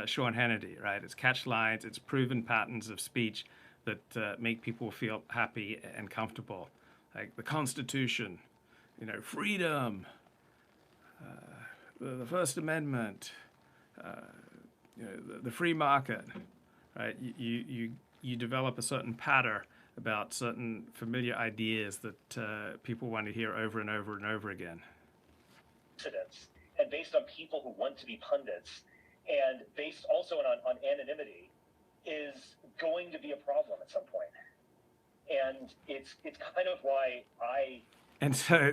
Sean Hannity, right? It's catch lines, it's proven patterns of speech that make people feel happy and comfortable. Like the Constitution, freedom, the First Amendment, the free market, right? You develop a certain pattern about certain familiar ideas that people want to hear over and over and over again. And based on people who want to be pundits, and based also on anonymity, is going to be a problem at some point. And it's kind of why And so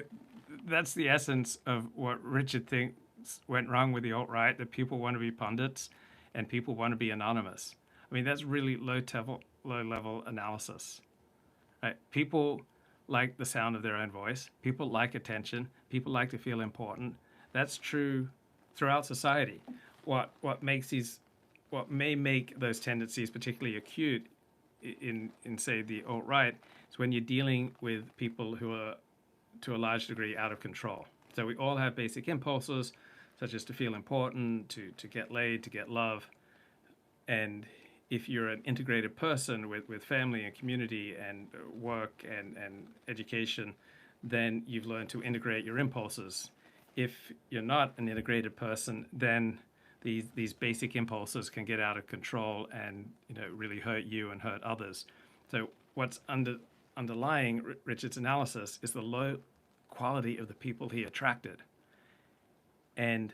that's the essence of what Richard thinks went wrong with the alt-right, that people want to be pundits and people want to be anonymous. I mean, that's really low level analysis. Right? People like the sound of their own voice. People like attention. People like to feel important. That's true throughout society. What makes these, what may make those tendencies particularly acute in say the alt right is when you're dealing with people who are to a large degree out of control. So we all have basic impulses, such as to feel important, to get laid, to get love, and if you're an integrated person with family and community and work and education, then you've learned to integrate your impulses. If you're not an integrated person, then these basic impulses can get out of control and really hurt you and hurt others. So what's underlying Richard's analysis is the low quality of the people he attracted, and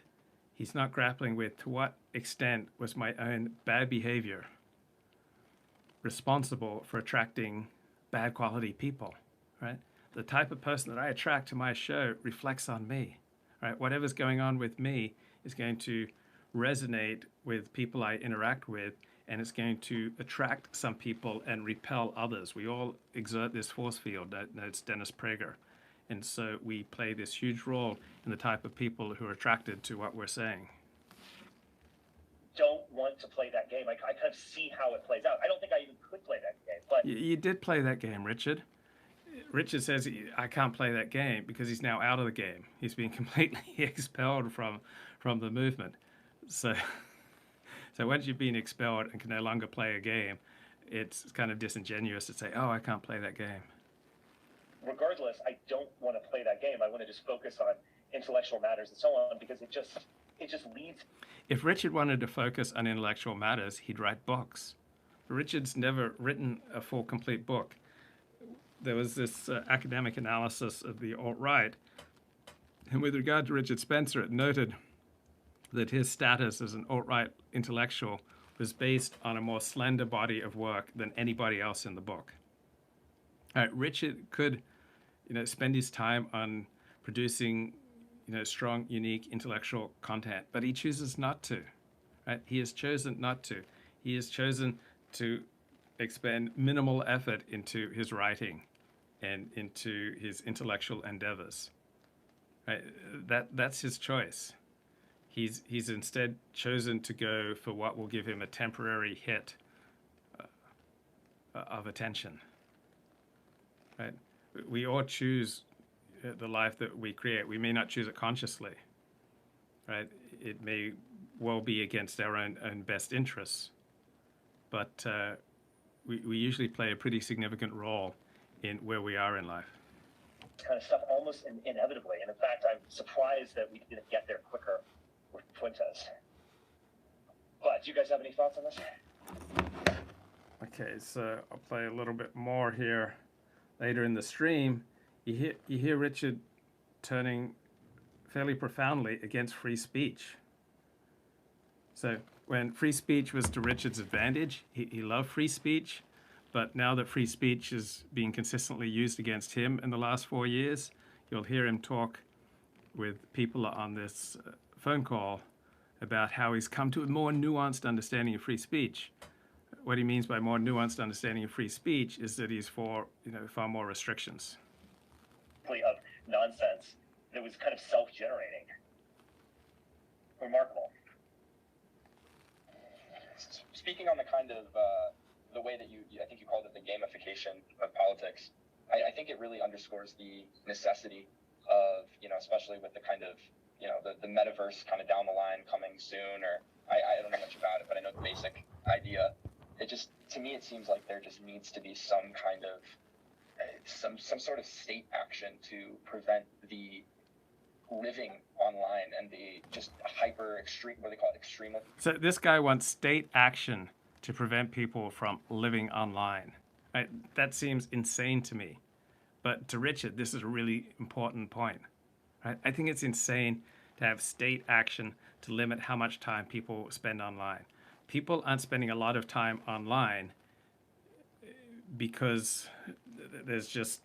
he's not grappling with to what extent was my own bad behavior responsible for attracting bad quality people, right? The type of person that I attract to my show reflects on me, right? Whatever's going on with me is going to resonate with people I interact with, and it's going to attract some people and repel others. We all exert this force field. That's Dennis Prager. And so we play this huge role in the type of people who are attracted to what we're saying. Don't want to play that game. I kind of see how it plays out. I don't think I even could play that game, but You did play that game, Richard. Richard says I can't play that game because he's now out of the game. He's been completely expelled from the movement. So once you've been expelled and can no longer play a game, it's kind of disingenuous to say, "Oh, I can't play that game." Regardless, I don't want to play that game. I want to just focus on intellectual matters and so on, because it just leads. If Richard wanted to focus on intellectual matters, he'd write books. Richard's never written a full, complete book. There was this academic analysis of the alt-right, and with regard to Richard Spencer, it noted that his status as an alt-right intellectual was based on a more slender body of work than anybody else in the book. Richard could, spend his time on producing, strong, unique intellectual content, but he chooses not to. Right? He has chosen not to. He has chosen to expend minimal effort into his writing and into his intellectual endeavors. Right? That's his choice. He's instead chosen to go for what will give him a temporary hit of attention. Right? We all choose the life that we create. We may not choose it consciously. Right? It may well be against our own best interests, but we usually play a pretty significant role in where we are in life. Kind of stuff almost inevitably, and in fact, I'm surprised that we didn't get there quicker with Fuentes. But do you guys have any thoughts on this? Okay, so I'll play a little bit more here. Later in the stream, you hear Richard turning fairly profoundly against free speech. So when free speech was to Richard's advantage, he loved free speech, but now that free speech is being consistently used against him in the last 4 years, you'll hear him talk with people on this phone call about how he's come to a more nuanced understanding of free speech. What he means by more nuanced understanding of free speech is that he's for far more restrictions. Of nonsense that was kind of self-generating. Remarkable. Speaking on the kind of the way that I think you called it the gamification of politics, I think it really underscores the necessity of, especially with the kind of, the metaverse kind of down the line coming soon, or I don't know much about it, but I know the basic idea. It just, to me, it seems like there just needs to be some kind of, some sort of state action to prevent the living online and the just hyper extreme, what do they call it, extreme. So this guy wants state action to prevent people from living online. Right? That seems insane to me. But to Richard, this is a really important point. Right? I think it's insane to have state action to limit how much time people spend online. People aren't spending a lot of time online because there's just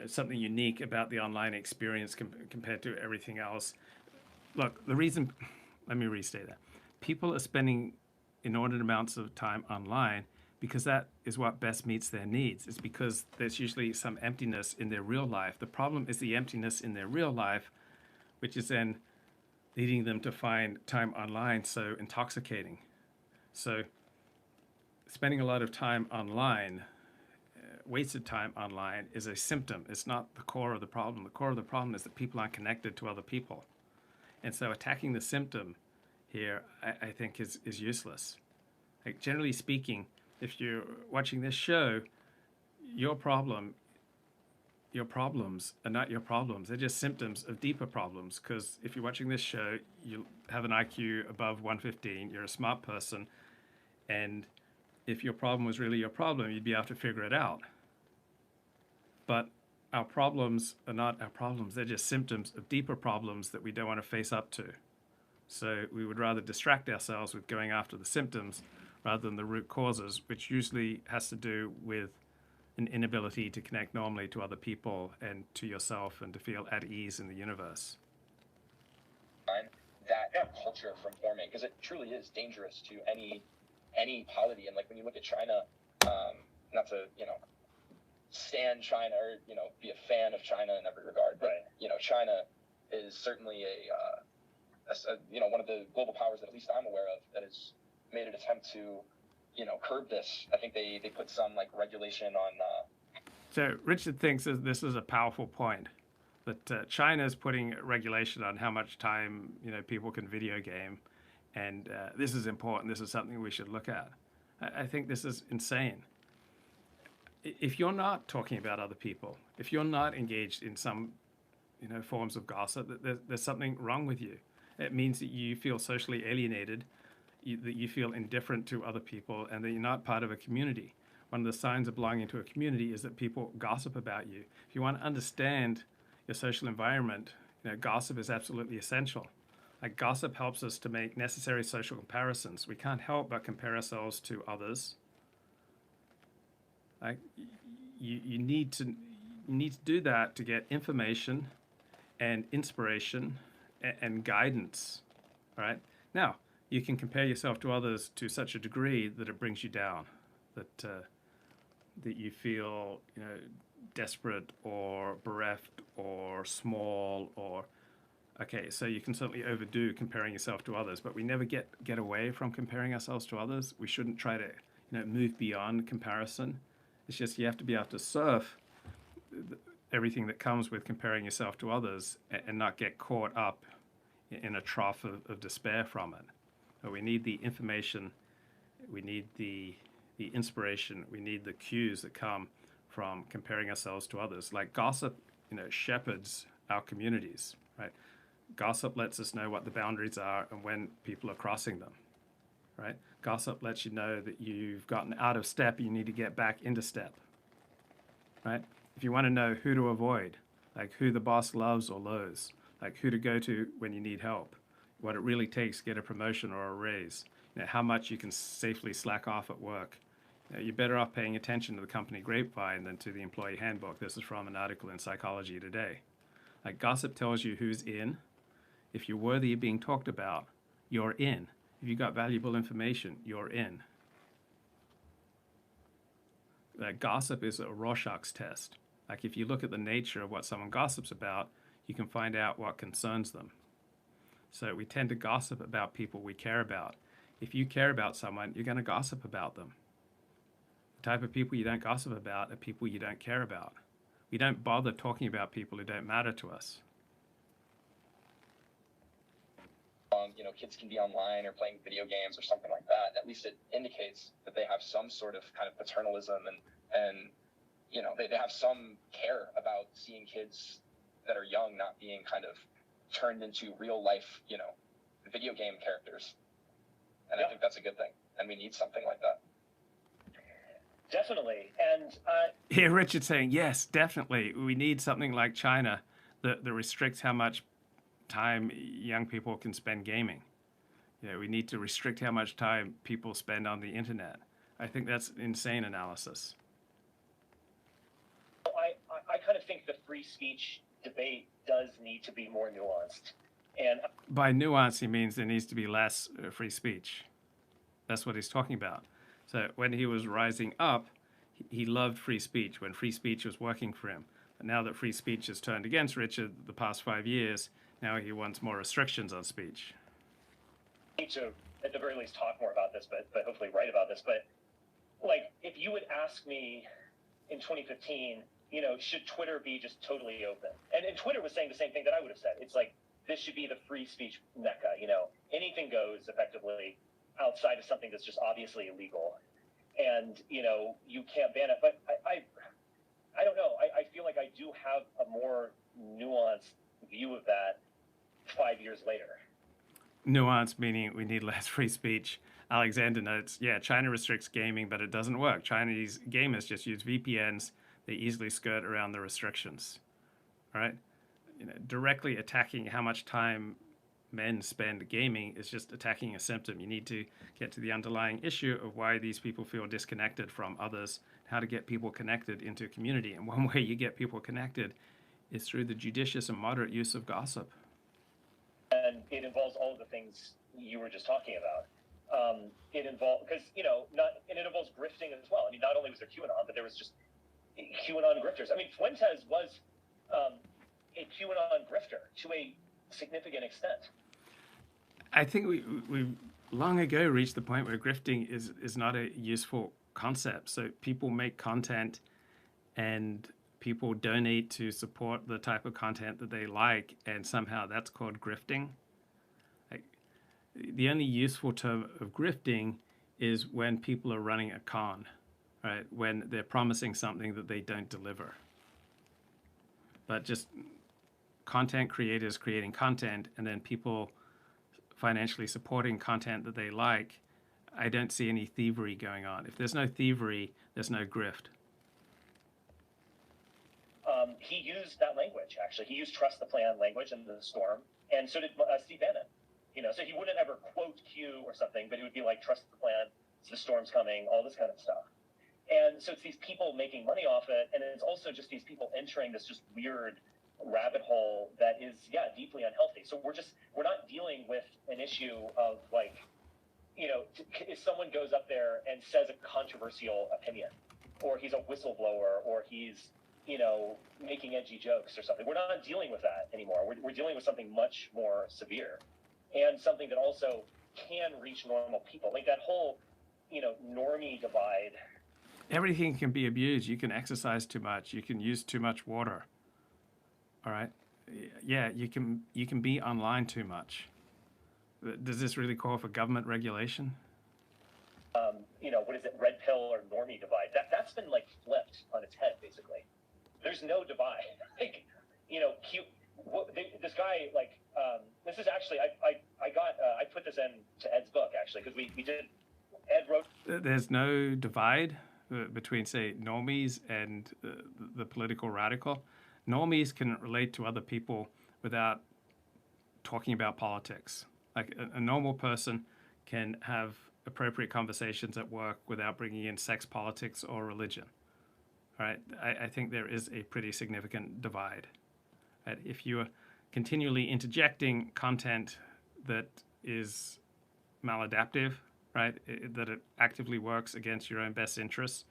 something unique about the online experience compared to everything else. Look, the reason, let me restate that. People are spending inordinate amounts of time online because that is what best meets their needs. It's because there's usually some emptiness in their real life. The problem is the emptiness in their real life, which is then leading them to find time online so intoxicating. So spending a lot of time online, wasted time online, is a symptom. It's not the core of the problem. The core of the problem is that people aren't connected to other people. And so attacking the symptom here, I think, is useless. Like, generally speaking, if you're watching this show, your problems are not your problems. They're just symptoms of deeper problems. Because if you're watching this show, you have an IQ above 115, you're a smart person, and if your problem was really your problem, you'd be able to figure it out. But our problems are not our problems. They're just symptoms of deeper problems that we don't want to face up to. So we would rather distract ourselves with going after the symptoms rather than the root causes, which usually has to do with an inability to connect normally to other people and to yourself and to feel at ease in the universe. That culture from forming, because it truly is dangerous to any polity. And like when you look at China, not to stand China or be a fan of China in every regard, but China is certainly one of the global powers that at least I'm aware of that has made an attempt to curb this. I think they put some like regulation on. So Richard thinks that this is a powerful point, that China is putting regulation on how much time people can video game, and this is important. This is something we should look at. I think this is insane. If you're not talking about other people, if you're not engaged in some forms of gossip, there's something wrong with you. It means that you feel socially alienated, that you feel indifferent to other people, and that you're not part of a community. One of the signs of belonging to a community is that people gossip about you. If you want to understand your social environment, gossip is absolutely essential. Like, gossip helps us to make necessary social comparisons. We can't help but compare ourselves to others. Like, you need to do that to get information and inspiration and guidance. All right. Now, you can compare yourself to others to such a degree that it brings you down, that you feel desperate or bereft or small or okay. So you can certainly overdo comparing yourself to others, but we never get away from comparing ourselves to others. We shouldn't try to move beyond comparison. It's just you have to be able to surf everything that comes with comparing yourself to others and not get caught up in a trough of despair from it. But we need the information, we need the inspiration, we need the cues that come from comparing ourselves to others. Like gossip, shepherds our communities, right? Gossip lets us know what the boundaries are and when people are crossing them, right? Gossip lets you know that you've gotten out of step, you need to get back into step, right? If you want to know who to avoid, like who the boss loves or loathes, like who to go to when you need help, what it really takes to get a promotion or a raise, how much you can safely slack off at work. You're better off paying attention to the company grapevine than to the employee handbook. This is from an article in Psychology Today. Like, gossip tells you who's in. If you're worthy of being talked about, you're in. If you got valuable information, you're in. Gossip is a Rorschach's test. Like, if you look at the nature of what someone gossips about, you can find out what concerns them. So we tend to gossip about people we care about. If you care about someone, you're going to gossip about them. The type of people you don't gossip about are people you don't care about. We don't bother talking about people who don't matter to us. Kids can be online or playing video games or something like that. At least it indicates that they have some sort of kind of paternalism and they have some care about seeing kids that are young not being kind of turned into real life, video game characters. And I think that's a good thing. And we need something like that. Definitely. And here Richard's saying, yes, definitely. We need something like China that restricts how much time young people can spend gaming. We need to restrict how much time people spend on the internet. I think that's insane analysis. I kind of think think the free speech debate does need to be more nuanced. And by nuance, he means there needs to be less free speech. That's what he's talking about. So when he was rising up, he loved free speech when free speech was working for him. But now that free speech has turned against Richard the past 5 years, now he wants more restrictions on speech. I need to, at the very least, talk more about this, but hopefully write about this. But like, if you would ask me in 2015, should Twitter be just totally open? And Twitter was saying the same thing that I would have said. It's like, this should be the free speech mecca. Anything goes effectively outside of something that's just obviously illegal. And, you can't ban it. But I don't know. I feel like I do have a more nuanced view of that 5 years later. Nuance meaning we need less free speech. Alexander notes, yeah, China restricts gaming, but it doesn't work. Chinese gamers just use VPNs. They easily skirt around the restrictions. All right? Directly attacking how much time men spend gaming is just attacking a symptom. You need to get to the underlying issue of why these people feel disconnected from others, how to get people connected into a community. And one way you get people connected is through the judicious and moderate use of gossip. And it involves all of the things you were just talking about. It involves, because, and it involves grifting as well. I mean, not only was there QAnon, but there was just QAnon grifters. I mean, Fuentes was a QAnon grifter to a significant extent. I think we long ago reached the point where grifting is not a useful concept. So people make content and people donate to support the type of content that they like, and somehow that's called grifting. The only useful term of grifting is when people are running a con, right? When they're promising something that they don't deliver. But just content creators creating content and then people financially supporting content that they like, I don't see any thievery going on. If there's no thievery, there's no grift. He used that language, actually. He used trust the plan language in The Storm, and so did Steve Bannon. So he wouldn't ever quote Q or something, but it would be like, trust the plan, the storm's coming, all this kind of stuff. And so it's these people making money off it, and it's also just these people entering this just weird rabbit hole that is, deeply unhealthy. So we're not dealing with an issue of like, if someone goes up there and says a controversial opinion, or he's a whistleblower, or he's, making edgy jokes or something. We're not dealing with that anymore. We're dealing with something much more severe, and something that also can reach normal people. Like that whole, normie divide. Everything can be abused. You can exercise too much. You can use too much water. All right. Yeah, you can be online too much. Does this really call for government regulation? What is it, red pill or normie divide? That's been like flipped on its head, basically. There's no divide. Like, this guy, like, this is actually, I put this into Ed's book, actually, because we did, Ed wrote. There's no divide between, say, normies and the political radical. Normies can relate to other people without talking about politics. Like a normal person can have appropriate conversations at work without bringing in sex, politics, or religion. All right, I think there is a pretty significant divide. Right? If you are continually interjecting content that is maladaptive, right, that it actively works against your own best interests,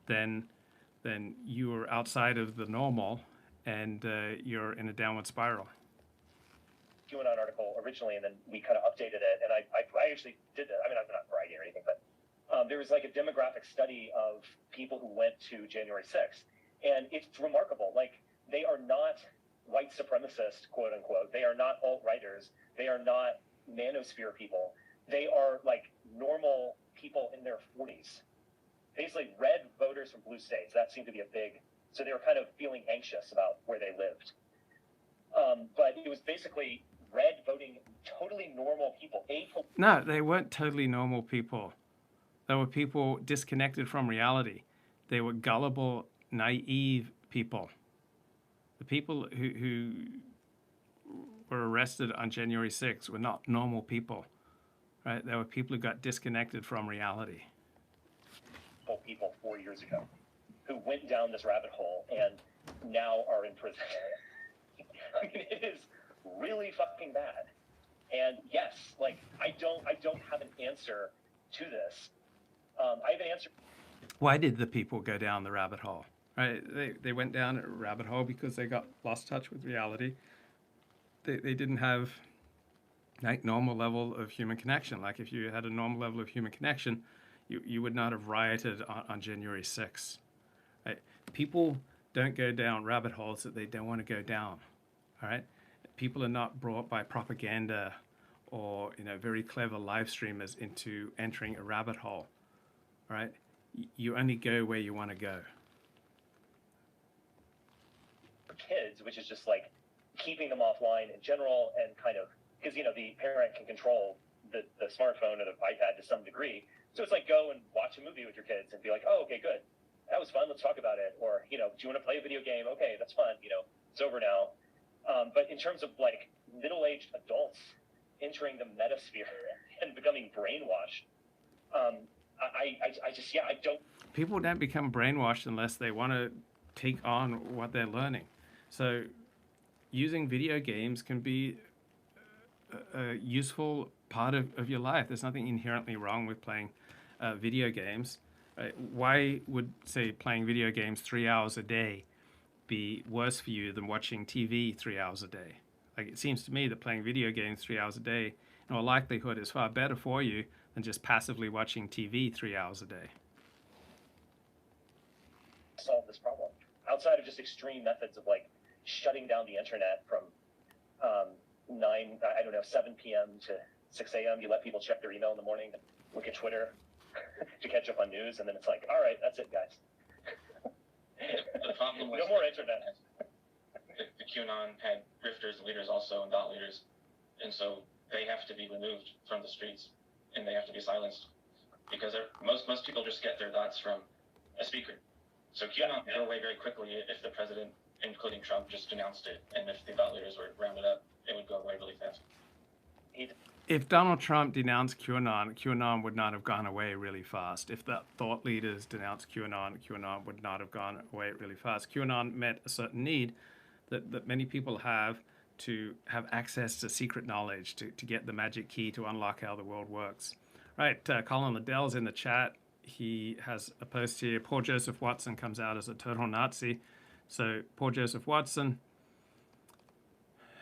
then you are outside of the normal, and you're in a downward spiral. QAnon article originally, and then we kind of updated it, and I actually did that. I mean, I'm not bragging or anything, but there was like a demographic study of people who went to January 6th, and it's remarkable. Like, they are not white supremacist, quote unquote. They are not alt-righters. They are not manosphere people. They are like normal people in their 40s. Basically, red voters from blue states. That seemed to be a big. So they were kind of feeling anxious about where they lived. But it was basically red voting, totally normal people. No, they weren't totally normal people. They were people disconnected from reality. They were gullible, naive people. The people who were arrested on January 6th were not normal people, right? They were people who got disconnected from reality. People 4 years ago who went down this rabbit hole, and now are in prison. I mean, it is really fucking bad. And yes, like I don't have an answer to this. I have an answer. Why did the people go down the rabbit hole? Right? They went down a rabbit hole because they got lost touch with reality. They didn't have like normal level of human connection. Like if you had a normal level of human connection, you would not have rioted on January 6th. Right? People don't go down rabbit holes that they don't want to go down. All right? People are not brought by propaganda or very clever live streamers into entering a rabbit hole. All right? You only go where you want to go. For kids, which is just like keeping them offline in general, and kind of because the parent can control the smartphone or the iPad to some degree. So it's like go and watch a movie with your kids and be like, oh, okay, good, that was fun. Let's talk about it. Or do you want to play a video game? Okay, that's fun. It's over now. But in terms of like middle-aged adults entering the metasphere and becoming brainwashed, I don't. People don't become brainwashed unless they want to take on what they're learning. So using video games can be a useful part of your life. There's nothing inherently wrong with playing video games. Why would, say, playing video games 3 hours a day be worse for you than watching TV 3 hours a day? Like, it seems to me that playing video games 3 hours a day, in all likelihood, is far better for you than just passively watching TV 3 hours a day. Solve this problem outside of just extreme methods of like shutting down the internet from 7 p.m. to 6 a.m. You let people check their email in the morning, and look at Twitter to catch up on news, and then it's like, all right, that's it, guys. The problem was no more internet. The QAnon had grifters, leaders also, and dot leaders, and so they have to be removed from the streets, and they have to be silenced, because most people just get their thoughts from a speaker. So QAnon would go away very quickly if the president, including Trump, just denounced it, and if the thought leaders were rounded up, it would go away really fast. If Donald Trump denounced QAnon, QAnon would not have gone away really fast. If the thought leaders denounced QAnon, QAnon would not have gone away really fast. QAnon met a certain need that many people have to have access to secret knowledge, to get the magic key to unlock how the world works. Right, Colin Liddell's in the chat. He has a post here. Poor Joseph Watson comes out as a total Nazi. So poor Joseph Watson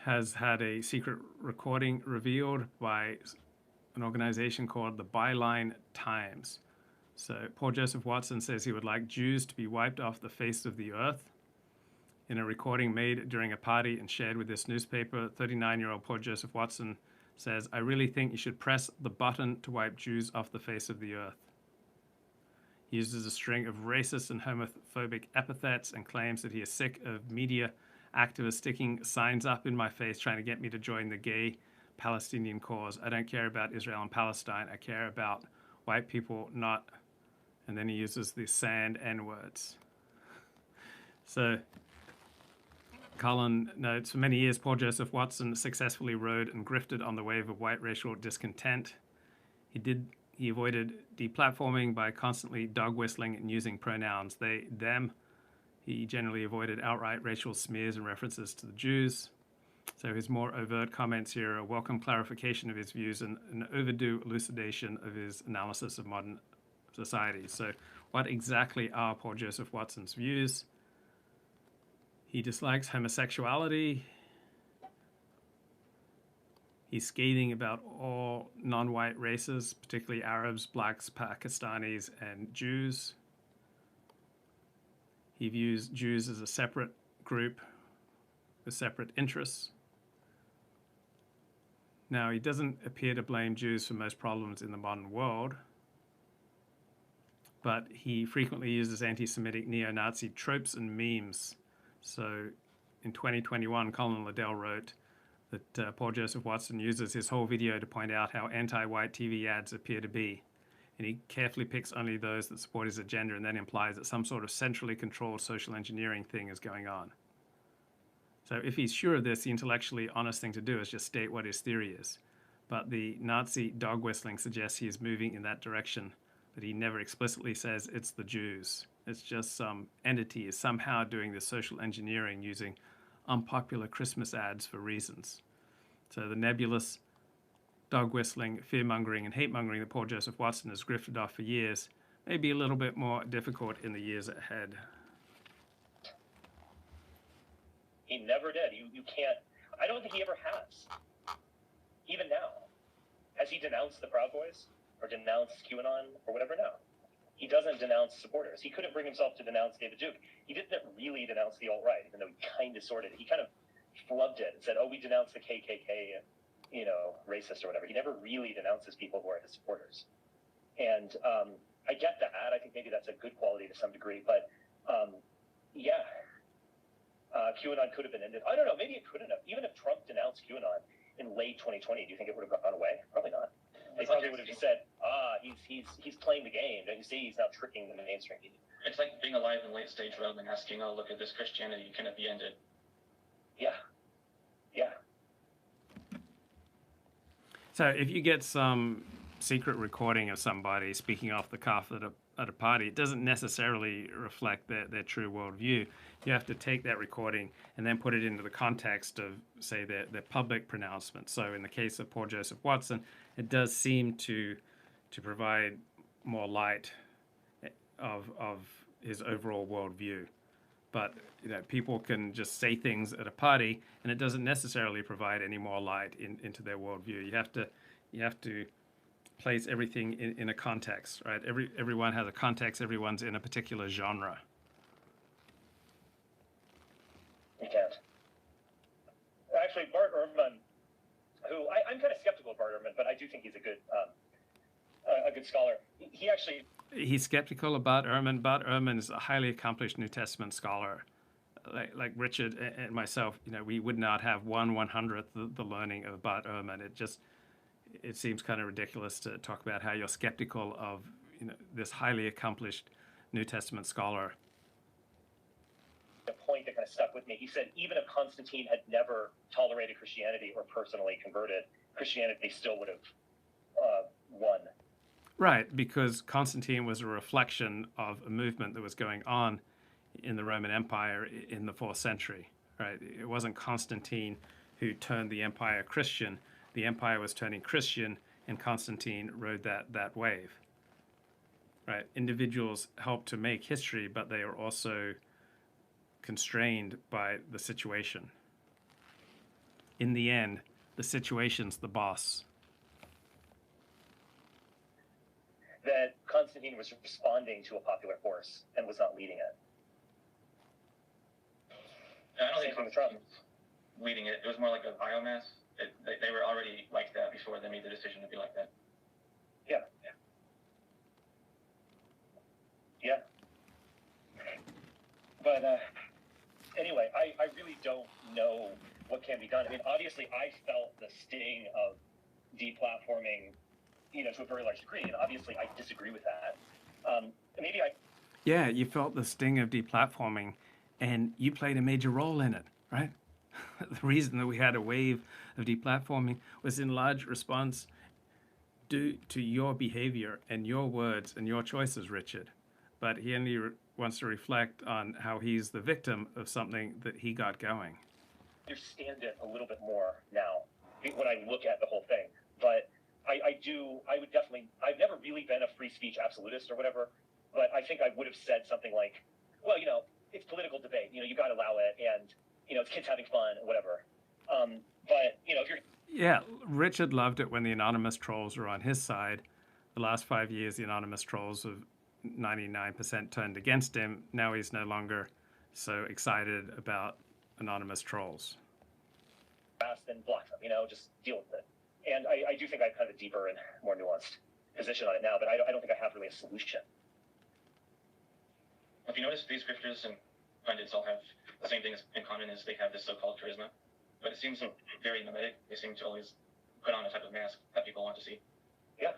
has had a secret recording revealed by an organization called the Byline Times. So poor Joseph Watson says he would like Jews to be wiped off the face of the earth. In a recording made during a party and shared with this newspaper, 39-year-old poor Joseph Watson says, "I really think you should press the button to wipe Jews off the face of the earth." He uses a string of racist and homophobic epithets and claims that he is sick of media activists sticking signs up in my face trying to get me to join the gay Palestinian cause. I don't care about Israel and Palestine. I care about white people, not... And then he uses the sand N-words. So Colin notes, for many years, poor Joseph Watson successfully rode and grifted on the wave of white racial discontent. He avoided deplatforming by constantly dog whistling and using pronouns they, them. He generally avoided outright racial smears and references to the Jews. So his more overt comments here are a welcome clarification of his views and an overdue elucidation of his analysis of modern society. So what exactly are poor Joseph Watson's views? He dislikes homosexuality. He's scathing about all non-white races, particularly Arabs, blacks, Pakistanis, and Jews. He views Jews as a separate group with separate interests. Now, he doesn't appear to blame Jews for most problems in the modern world, but he frequently uses anti-Semitic neo-Nazi tropes and memes. So in 2021, Colin Liddell wrote that poor Joseph Watson uses his whole video to point out how anti-white TV ads appear to be. And he carefully picks only those that support his agenda and then implies that some sort of centrally controlled social engineering thing is going on. So if he's sure of this, the intellectually honest thing to do is just state what his theory is. But the Nazi dog whistling suggests he is moving in that direction, but he never explicitly says it's the Jews. It's just some entity is somehow doing the social engineering using unpopular Christmas ads for reasons. So the nebulous dog whistling, fear mongering, and hate mongering that Paul Joseph Watson has grifted off for years may be a little bit more difficult in the years ahead. He never did. You can't. I don't think he ever has. Even now, has he denounced the Proud Boys or denounced QAnon or whatever? No. He doesn't denounce supporters. He couldn't bring himself to denounce David Duke. He didn't really denounce the alt-right, even though he kind of sorted it. He kind of flubbed it and said, "Oh, we denounce the KKK, racist or whatever." He never really denounces people who are his supporters. And I get that. I think maybe that's a good quality to some degree. But QAnon could have been ended. I don't know. Maybe it couldn't have. Even if Trump denounced QAnon in late 2020, do you think it would have gone away? Probably not. They probably would have just said, he's playing the game. Don't you see? He's now tricking the mainstream media. It's like being alive in late stage Rome and asking, "Oh, look at this Christianity. Can it be ended?" Yeah. So if you get some secret recording of somebody speaking off the cuff at a party, it doesn't necessarily reflect their true worldview. You have to take that recording and then put it into the context of, say, their public pronouncement. So in the case of Paul Joseph Watson, it does seem to provide more light of his overall worldview. But people can just say things at a party, and it doesn't necessarily provide any more light into their worldview. You have to place everything in a context, right? Everyone has a context. Everyone's in a particular genre. You can't. Actually, Bart Ehrman, who I'm kind of skeptical of Bart Ehrman, but I do think he's a good scholar. He's skeptical about Ehrman. Bart Ehrman is a highly accomplished New Testament scholar. Like Richard and myself, we would not have 1/100th the learning of Bart Ehrman. It seems kind of ridiculous to talk about how you're skeptical of this highly accomplished New Testament scholar. The point that kind of stuck with me. He said even if Constantine had never tolerated Christianity or personally converted, Christianity still would have won. Right, because Constantine was a reflection of a movement that was going on in the Roman Empire in the 4th century. Right, it wasn't Constantine who turned the empire Christian. The empire was turning Christian, and Constantine rode that wave. Right, individuals helped to make history, but they are also constrained by the situation. In the end, the situation's the boss. That Constantine was responding to a popular force and was not leading it. I don't think Constantine was leading it. It was more like a biomass. They were already like that before they made the decision to be like that. Yeah. But anyway, I really don't know what can be done. I mean, obviously, I felt the sting of deplatforming, to a very large degree, and obviously, I disagree with that. Yeah, you felt the sting of deplatforming, and you played a major role in it, right? The reason that we had a wave of deplatforming was in large response due to your behavior and your words and your choices, Richard. But he only wants to reflect on how he's the victim of something that he got going. I understand it a little bit more now when I look at the whole thing. But I've never really been a free speech absolutist or whatever, but I think I would have said something like, well, it's political debate, you got to allow it, and, it's kids having fun, whatever. But, if you're... Yeah, Richard loved it when the anonymous trolls were on his side. The last 5 years, the anonymous trolls have 99% turned against him. Now he's no longer so excited about anonymous trolls. Then block them, just deal with it. And I do think I have kind of a deeper and more nuanced position on it now, but I don't think I have really a solution. If you notice, these grifters and pundits all have the same thing in common as they have this so-called charisma, but it seems very mimetic. They seem to always put on a type of mask that people want to see. Yeah.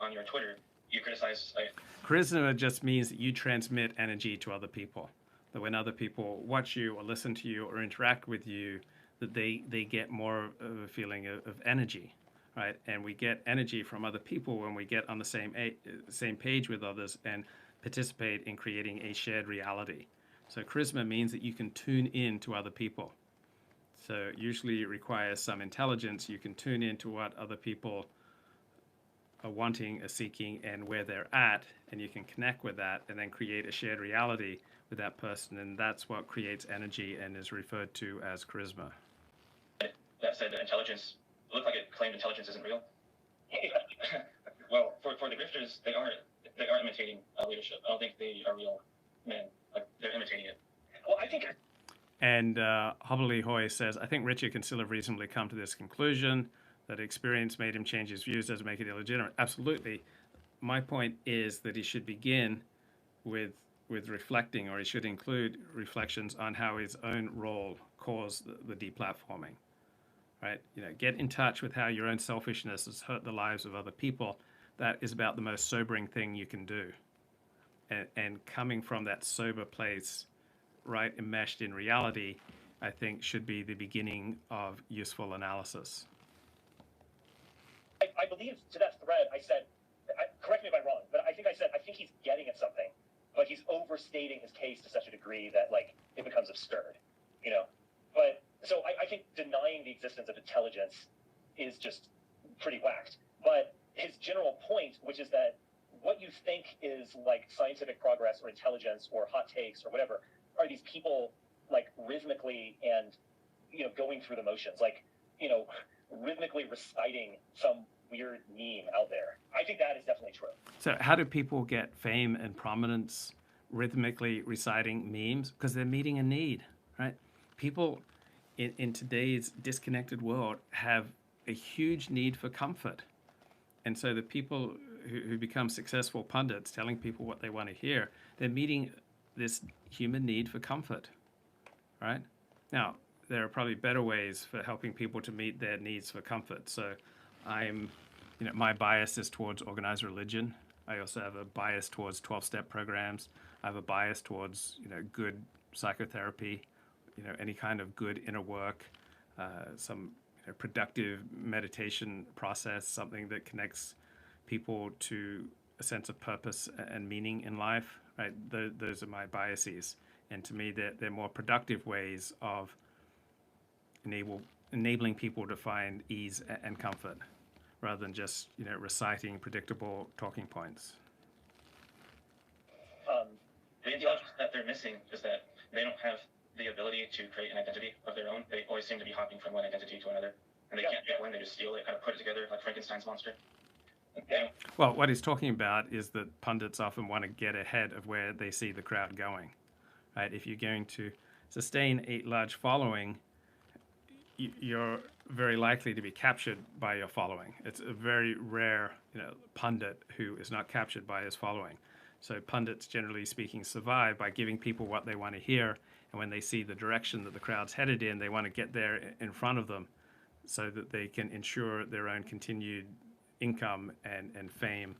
On your Twitter, you criticize... Charisma just means that you transmit energy to other people. That when other people watch you or listen to you or interact with you, that they get more of a feeling of energy, right? And we get energy from other people when we get on the same page with others, and participate in creating a shared reality. So charisma means that you can tune in to other people. So usually it requires some intelligence. You can tune into what other people are wanting, are seeking, and where they're at, and you can connect with that and then create a shared reality with that person, and that's what creates energy and is referred to as charisma. That said, intelligence looked like it claimed intelligence isn't real. Yeah. Well, for the grifters, they are imitating leadership. I don't think they are real men. Like, they're imitating it. Well, I think. And Hobbly Hoy says, I think Richard can still have reasonably come to this conclusion that experience made him change his views, doesn't make it illegitimate. Absolutely. My point is that he should begin with reflecting, or he should include reflections on how his own role caused the deplatforming. Right? You know, get in touch with how your own selfishness has hurt the lives of other people. That is about the most sobering thing you can do. And coming from that sober place, right, enmeshed in reality, I think should be the beginning of useful analysis. I believe to that thread, I said, correct me if I'm wrong, but I think I said, I think he's getting at something, but he's overstating his case to such a degree that, like, it becomes absurd, you know? But, so I think denying the existence of intelligence is just pretty whacked. But his general point, which is that what you think is, like, scientific progress or intelligence or hot takes or whatever, are these people, like, rhythmically and, you know, going through the motions, like, you know, rhythmically reciting some weird meme out there. I think that is definitely true. So how do people get fame and prominence rhythmically reciting memes? Because they're meeting a need, right? People in today's disconnected world have a huge need for comfort. And so the people who become successful pundits telling people what they want to hear, they're meeting this human need for comfort, right? Now, there are probably better ways for helping people to meet their needs for comfort. So my bias is towards organized religion. I also have a bias towards 12-step programs. I have a bias towards, good psychotherapy, any kind of good inner work, some productive meditation process, something that connects people to a sense of purpose and meaning in life, right? Those are my biases. And to me, they're more productive ways of enabling people to find ease and comfort rather than just, reciting predictable talking points. The intelligence that they're missing is that they don't have the ability to create an identity of their own. They always seem to be hopping from one identity to another. And they can't get one, they just steal it, kind of put it together like Frankenstein's monster. Yeah. Well, what he's talking about is that pundits often want to get ahead of where they see the crowd going. Right? If you're going to sustain a large following, you're very likely to be captured by your following. It's a very rare, pundit who is not captured by his following. So pundits, generally speaking, survive by giving people what they want to hear, and when they see the direction that the crowd's headed in, they want to get there in front of them so that they can ensure their own continued income and fame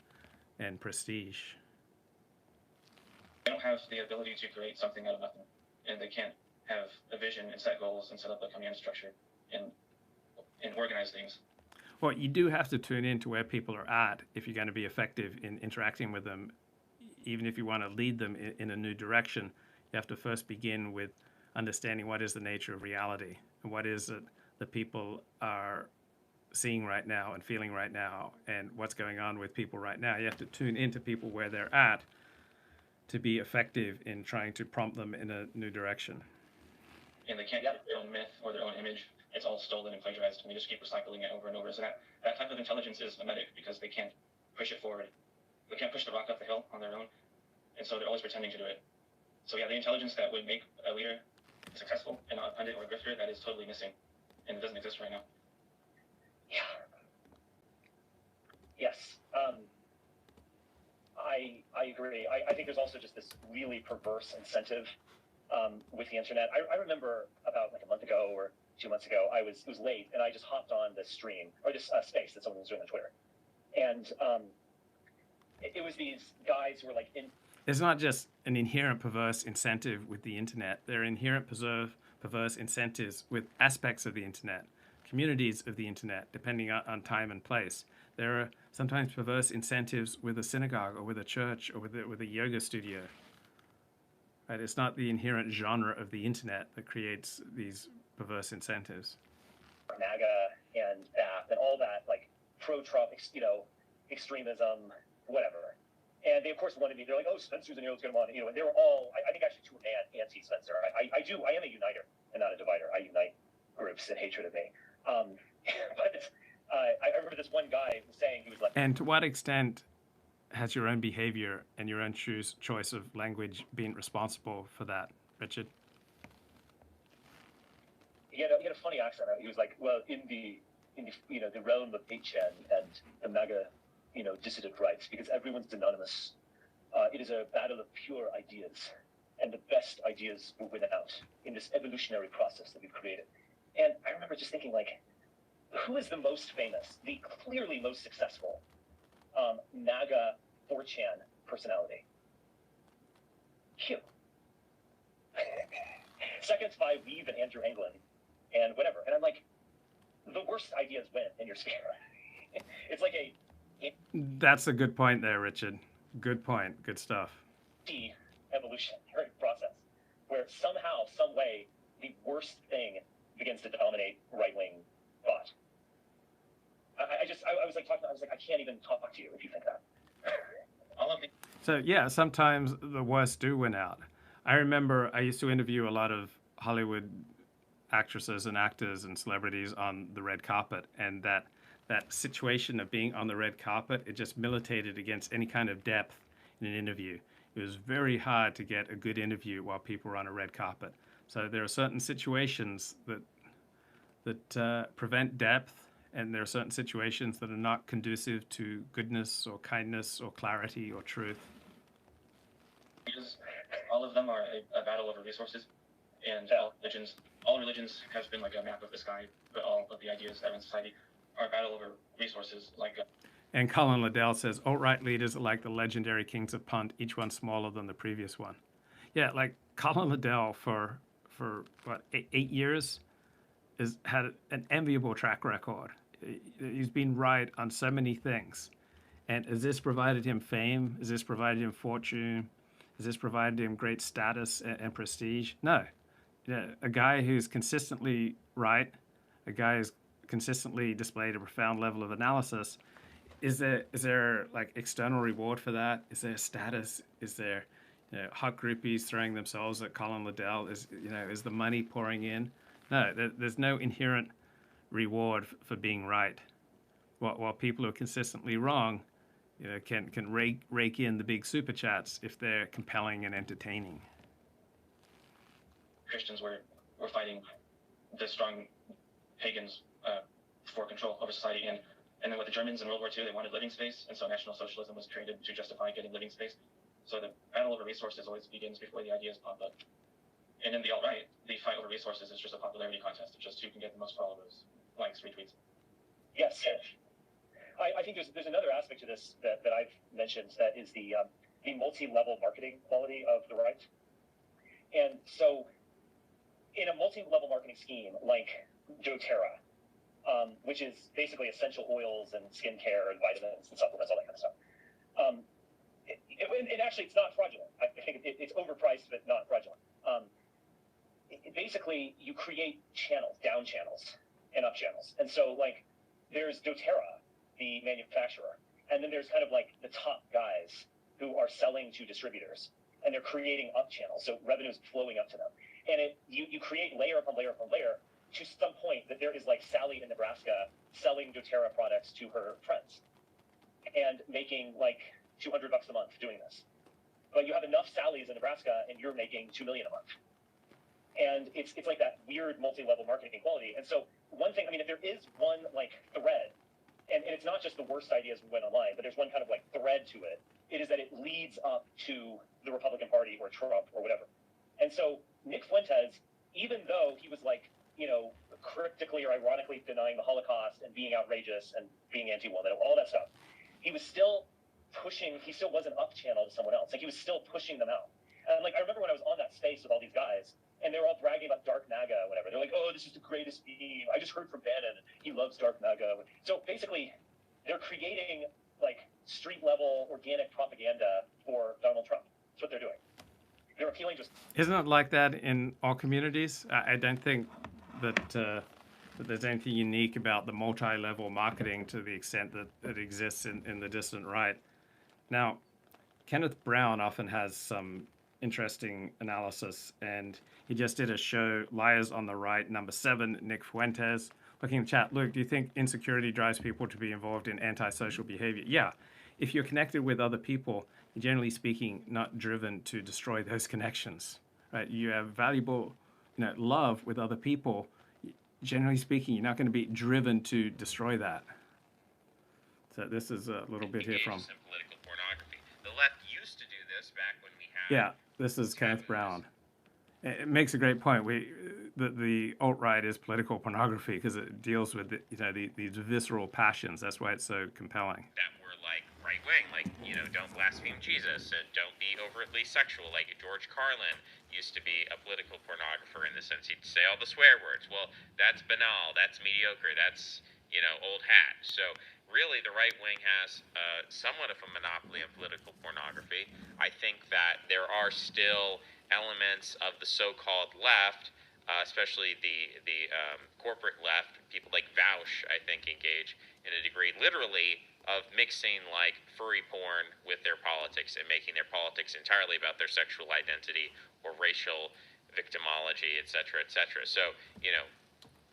and prestige. They don't have the ability to create something out of nothing, and they can't have a vision and set goals and set up a command structure and organize things. Well, you do have to tune in to where people are at if you're going to be effective in interacting with them. Even if you want to lead them in a new direction, you have to first begin with understanding what is the nature of reality and what is it that people are seeing right now and feeling right now and what's going on with people right now. You have to tune into people where they're at to be effective in trying to prompt them in a new direction. And they can't get their own myth or their own image. It's all stolen and plagiarized, and they just keep recycling it over and over. So that type of intelligence is mimetic because they can't push it forward. They can't push the rock up the hill on their own, and so they're always pretending to do it. So yeah, the intelligence that would make a leader successful and not a pundit or a grifter, that is totally missing, and it doesn't exist right now. Yeah. Yes. I agree. I think there's also just this really perverse incentive with the internet. I remember about like a month ago or 2 months ago, it was late, and I just hopped on this stream, or this space that someone was doing on Twitter. And it was these guys who were like in... There's not just an inherent perverse incentive with the internet. There are inherent perverse incentives with aspects of the internet, communities of the internet, depending on time and place. There are sometimes perverse incentives with a synagogue or with a church or with a yoga studio. Right? It's not the inherent genre of the internet that creates these perverse incentives. MAGA and BAP and all that, like pro-Trump, extremism, whatever. And they, of course, wanted me. They're like, "Oh, Spencer's in here. Let's get him on." And they were all. I think actually to a man anti-Spencer. I am a uniter and not a divider. I unite groups in hatred of me. But I remember this one guy saying, he was like, and to what extent has your own behavior and your own choice of language been responsible for that, Richard? He had a funny accent. He was like, "Well, in the the realm of 8chan and the MAGA, dissident rights, because everyone's anonymous. It is a battle of pure ideas, and the best ideas will win out in this evolutionary process that we've created." And I remember just thinking, like, who is the most famous, the clearly most successful MAGA 4chan personality? Q. Seconds by Weave and Andrew Anglin and whatever. And I'm like, the worst ideas win in your sphere. It's like That's a good point there, Richard. Good point. Good stuff. Evolutionary process where somehow, some way, the worst thing begins to dominate right-wing thought. I was like, I can't even talk to you if you think that. So yeah, sometimes the worst do win out. I remember I used to interview a lot of Hollywood actresses and actors and celebrities on the red carpet, and that situation of being on the red carpet, it just militated against any kind of depth in an interview. It was very hard to get a good interview while people were on a red carpet. So there are certain situations that prevent depth, and there are certain situations that are not conducive to goodness or kindness or clarity or truth. Because all of them are a battle over resources, and all religions have been like a map of the sky, but all of the ideas that are in society are a battle over resources. And Colin Liddell says, alt-right leaders are like the legendary kings of punt, each one smaller than the previous one. Yeah, like Colin Liddell for what, 8 years has had an enviable track record. He's been right on so many things. And has this provided him fame? Has this provided him fortune? Has this provided him great status and prestige? No. A guy who's consistently right, a guy who's consistently displayed a profound level of analysis. Is there like external reward for that? Is there status? Is there hot groupies throwing themselves at Colin Liddell? Is the money pouring in? No, there's no inherent reward for being right. While people who are consistently wrong, can rake in the big super chats if they're compelling and entertaining. Christians were fighting the strong pagans for control over society, and then with the Germans in World War II, they wanted living space, and so National Socialism was created to justify getting living space. So the battle over resources always begins before the ideas pop up. And in the alt-right, the fight over resources is just a popularity contest. It's just who can get the most followers, likes, retweets. Yes. I think there's another aspect to this that I've mentioned, that is the multi-level marketing quality of the right. And so in a multi-level marketing scheme like doTERRA, which is basically essential oils and skincare and vitamins and supplements, all that kind of stuff. And actually, it's not fraudulent. I think it's overpriced, but not fraudulent. Basically, you create channels, down channels and up channels. And so, like, there's doTERRA, the manufacturer, and then there's kind of like the top guys who are selling to distributors, and they're creating up channels, so revenue is flowing up to them. And you create layer upon layer upon layer to some point that there is like Sally in Nebraska selling doTERRA products to her friends and making like $200 a month doing this. But you have enough Sallys in Nebraska and you're making $2 million a month. And it's like that weird multi-level marketing quality. And so one thing, I mean, if there is one like thread, and it's not just the worst ideas went online, but there's one kind of like thread to it, it is that it leads up to the Republican Party or Trump or whatever. And so Nick Fuentes, even though he was like, cryptically or ironically denying the Holocaust and being outrageous and being anti-woman, all that stuff, he was still pushing, he still wasn't up channel to someone else. Like, he was still pushing them out. And like, I remember when I was on that space with all these guys, and they were all bragging about Dark MAGA or whatever. They're like, "Oh, this is the greatest meme. I just heard from Bannon. He loves Dark MAGA." So basically, they're creating like street level organic propaganda for Donald Trump. That's what they're doing. They're appealing just. Isn't it like that in all communities? I don't think that that there's anything unique about the multi-level marketing to the extent that it exists in the distant right. Now, Kenneth Brown often has some interesting analysis, and he just did a show, Liars on the Right, number 7, Nick Fuentes. Looking in the chat, Luke, do you think insecurity drives people to be involved in antisocial behavior? Yeah. If you're connected with other people, you're generally speaking not driven to destroy those connections. Right? You have valuable, love with other people. Generally speaking, you're not going to be driven to destroy that. So this is a little bit here from. Political pornography. The left used to do this back when we had. Yeah, this is Kenneth Brown. It makes a great point. The alt-right is political pornography because it deals with these visceral passions. That's why it's so compelling. That were like right-wing, like don't blaspheme Jesus and don't be overtly sexual. Like George Carlin used to be a political pornographer in the sense he'd say all the swear words. Well, that's banal. That's mediocre. That's old hat. So really, the right wing has somewhat of a monopoly on political pornography. I think that there are still elements of the so-called left, especially the corporate left, people like Vaush, I think, engage in a degree, literally, of mixing like furry porn with their politics and making their politics entirely about their sexual identity or racial victimology, et cetera, et cetera. So,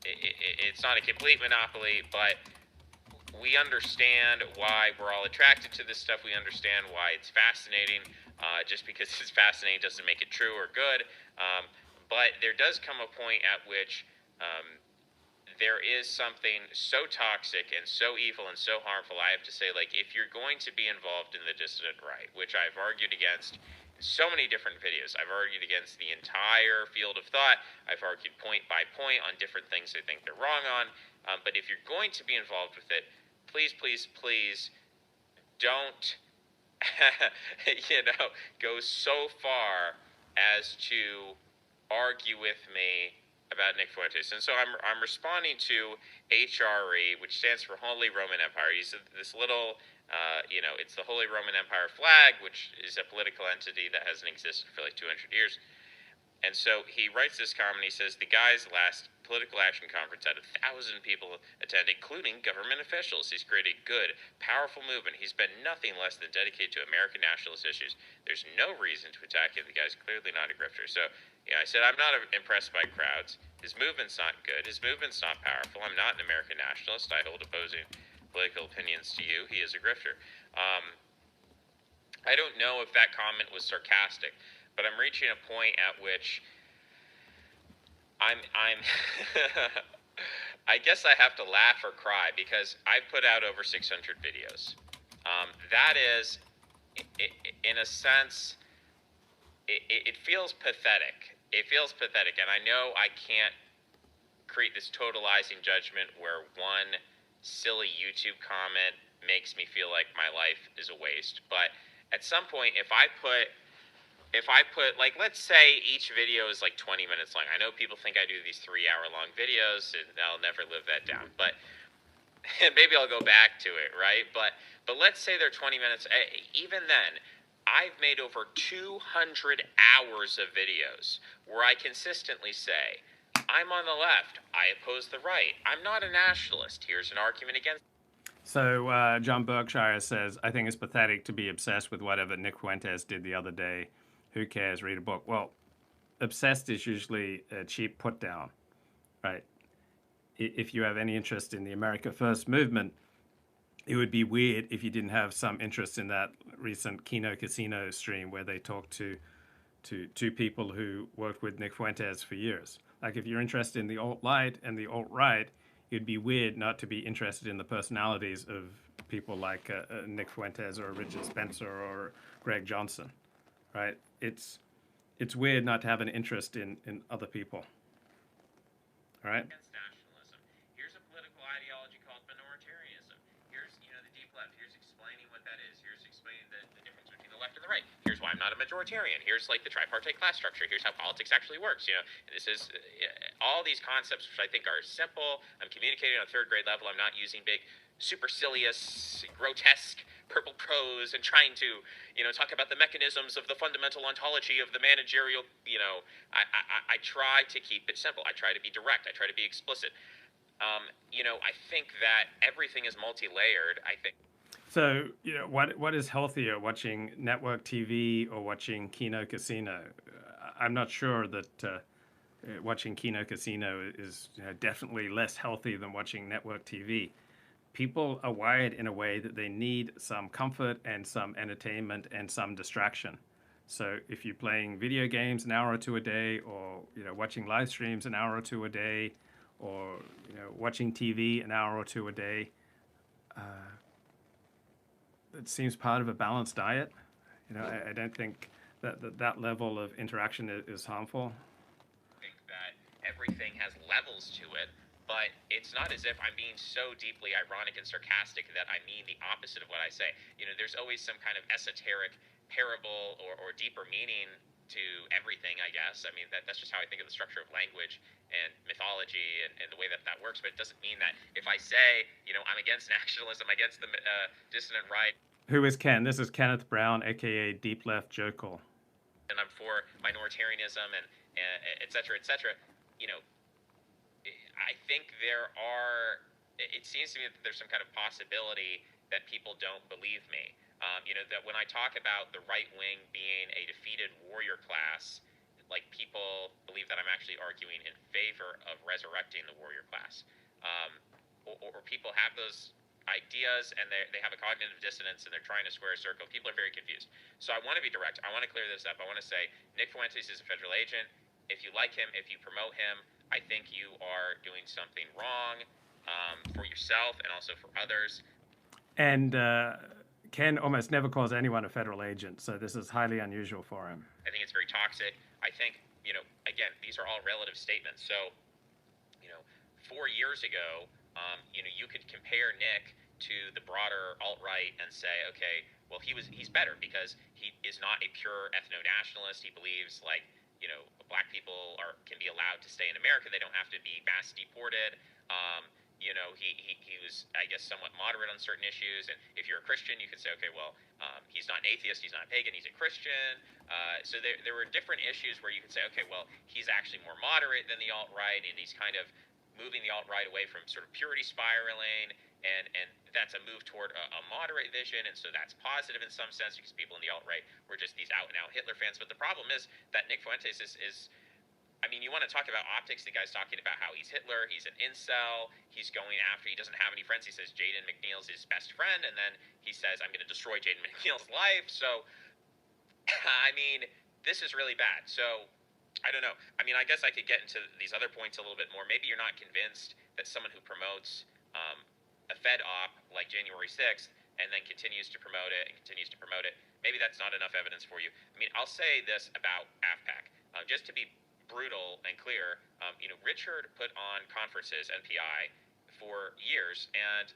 it's not a complete monopoly, but we understand why we're all attracted to this stuff. We understand why it's fascinating. Just because it's fascinating doesn't make it true or good. But there does come a point at which there is something so toxic and so evil and so harmful, I have to say, like, if you're going to be involved in the dissident right, which I've argued against in so many different videos. I've argued against the entire field of thought. I've argued point by point on different things I think they're wrong on. But if you're going to be involved with it, please, please, please don't go so far as to argue with me about Nick Fuentes. And so I'm responding to HRE, which stands for Holy Roman Empire. He's this little, it's the Holy Roman Empire flag, which is a political entity that hasn't existed for like 200 years. And so he writes this comment. He says, the guy's last political action conference had 1,000 people attend, including government officials. He's created a good, powerful movement. He's been nothing less than dedicated to American nationalist issues. There's no reason to attack him. The guy's clearly not a grifter. So, I said, I'm not impressed by crowds. His movement's not good. His movement's not powerful. I'm not an American nationalist. I hold opposing political opinions to you. He is a grifter. I don't know if that comment was sarcastic, but I'm reaching a point at which I'm I guess I have to laugh or cry because I've put out over 600 videos. That is, in a sense, it feels pathetic. It feels pathetic, and I know I can't create this totalizing judgment where one silly YouTube comment makes me feel like my life is a waste. But at some point, if I put, like, let's say each video is like 20 minutes long. I know people think I do these 3-hour-long videos, and I'll never live that down. But maybe I'll go back to it, right? But let's say they're 20 minutes. Even then, I've made over 200 hours of videos where I consistently say, I'm on the left, I oppose the right, I'm not a nationalist, here's an argument against. So John Berkshire says, I think it's pathetic to be obsessed with whatever Nick Fuentes did the other day. Who cares? Read a book. Well, obsessed is usually a cheap put down, right? If you have any interest in the America First movement, it would be weird if you didn't have some interest in that recent Kino Casino stream where they talked to two people who worked with Nick Fuentes for years. Like, if you're interested in the alt-right and the alt-right, it'd be weird not to be interested in the personalities of people like Nick Fuentes or Richard Spencer or Greg Johnson, right? It's weird not to have an interest in other people, all right? Against nationalism. Here's a political ideology called minoritarianism. Here's, the deep left. Here's explaining what that is. Here's explaining the difference between the left and the right. Here's why I'm not a majoritarian. Here's like the tripartite class structure. Here's how politics actually works. And this is all these concepts, which I think are simple. I'm communicating on a third grade level. I'm not using big, supercilious, grotesque purple prose and trying to, talk about the mechanisms of the fundamental ontology of the managerial, I try to keep it simple. I try to be direct. I try to be explicit. I think that everything is multi-layered. I think. So, what is healthier, watching network TV or watching Kino Casino? I'm not sure that watching Kino Casino is definitely less healthy than watching network TV. People are wired in a way that they need some comfort and some entertainment and some distraction. So if you're playing video games an hour or two a day, or watching live streams an hour or two a day, or watching TV an hour or two a day, it seems part of a balanced diet. I don't think that level of interaction is harmful. I think that everything has levels to it, but it's not as if I'm being so deeply ironic and sarcastic that I mean the opposite of what I say. There's always some kind of esoteric parable or deeper meaning to everything, I guess. I mean, that's just how I think of the structure of language and mythology and the way that works. But it doesn't mean that if I say, I'm against nationalism, against the dissident right. Who is Ken? This is Kenneth Brown, aka Deep Left Jokel. And I'm for minoritarianism and et cetera, et cetera. I think it seems to me that there's some kind of possibility that people don't believe me. That when I talk about the right wing being a defeated warrior class, like, people believe that I'm actually arguing in favor of resurrecting the warrior class. Or people have those ideas and they have a cognitive dissonance and they're trying to square a circle. People are very confused. So I want to be direct. I want to clear this up. I want to say Nick Fuentes is a federal agent. If you like him, if you promote him, I think you are doing something wrong for yourself and also for others. And Ken almost never calls anyone a federal agent, so this is highly unusual for him. I think it's very toxic. I think, again, these are all relative statements. So, 4 years ago, you could compare Nick to the broader alt-right and say, okay, well, he's better because he is not a pure ethno-nationalist. He believes, black people can be allowed to stay in America. They don't have to be mass deported. He was, I guess, somewhat moderate on certain issues. And if you're a Christian, you could say, okay, well, he's not an atheist, he's not a pagan, he's a Christian. So there were different issues where you could say, okay, well, he's actually more moderate than the alt-right, and he's kind of moving the alt-right away from sort of purity spiraling, and that's a move toward a moderate vision, and so that's positive in some sense because people in the alt-right were just these out-and-out Hitler fans. But the problem is that Nick Fuentes is I mean, you want to talk about optics, the guy's talking about how he's Hitler, he's an incel, he's going after, he doesn't have any friends, he says Jaden McNeil's his best friend, and then he says, I'm going to destroy Jaden McNeil's life. So, I mean, this is really bad. So, I don't know. I mean, I guess I could get into these other points a little bit more. Maybe you're not convinced that someone who promotes a Fed op like January 6th and then continues to promote it and continues to promote it, maybe that's not enough evidence for you. I mean, I'll say this about AFPAC. Just to be brutal and clear, Richard put on conferences, NPI, for years, and,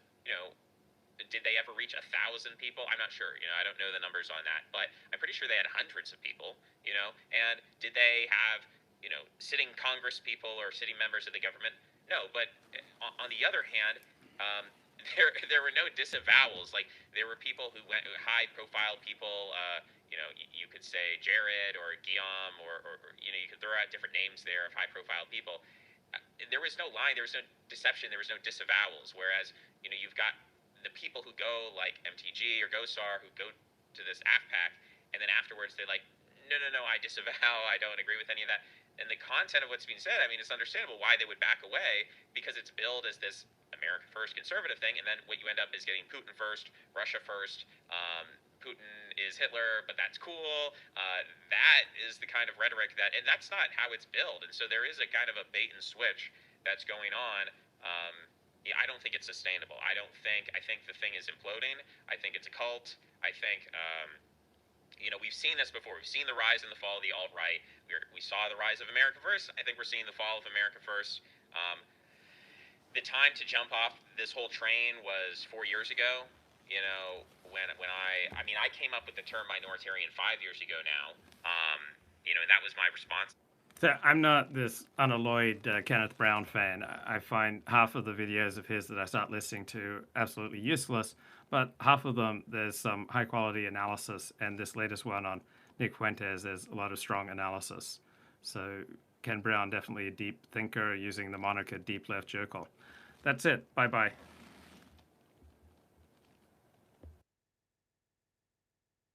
did they ever reach 1,000 people? I'm not sure. I don't know the numbers on that, but I'm pretty sure they had hundreds of people, and did they have, sitting Congress people or sitting members of the government? No, but on the other hand, there were no disavowals. Like, there were people who went, high-profile people, you could say Jared or Guillaume, or you could throw out different names there of high-profile people. There was no lying, there was no deception, there was no disavowals. Whereas, you've got the people who go like MTG or GOSAR who go to this AFPAC, and then afterwards they're like, no, I disavow, I don't agree with any of that. And the content of what's being said, I mean, it's understandable why they would back away, because it's billed as this America first conservative thing, and then what you end up is getting Putin first, Russia first, Putin is Hitler, but that's cool. That is the kind of rhetoric and that's not how it's billed. And so there is a kind of a bait and switch that's going on. I don't think it's sustainable. I think the thing is imploding. I think it's a cult. I think, we've seen this before. We've seen the rise and the fall of the alt-right. We saw the rise of America First. I think we're seeing the fall of America First. The time to jump off this whole train was 4 years ago. When I came up with the term minoritarian 5 years ago now, and that was my response. So I'm not this unalloyed Kenneth Brown fan. I find half of the videos of his that I start listening to absolutely useless. but half of them there's some high quality analysis, and this latest one on Nick Fuentes, there's a lot of strong analysis. So Ken Brown, definitely a deep thinker using the moniker Deep Left Jokel. That's it. Bye bye.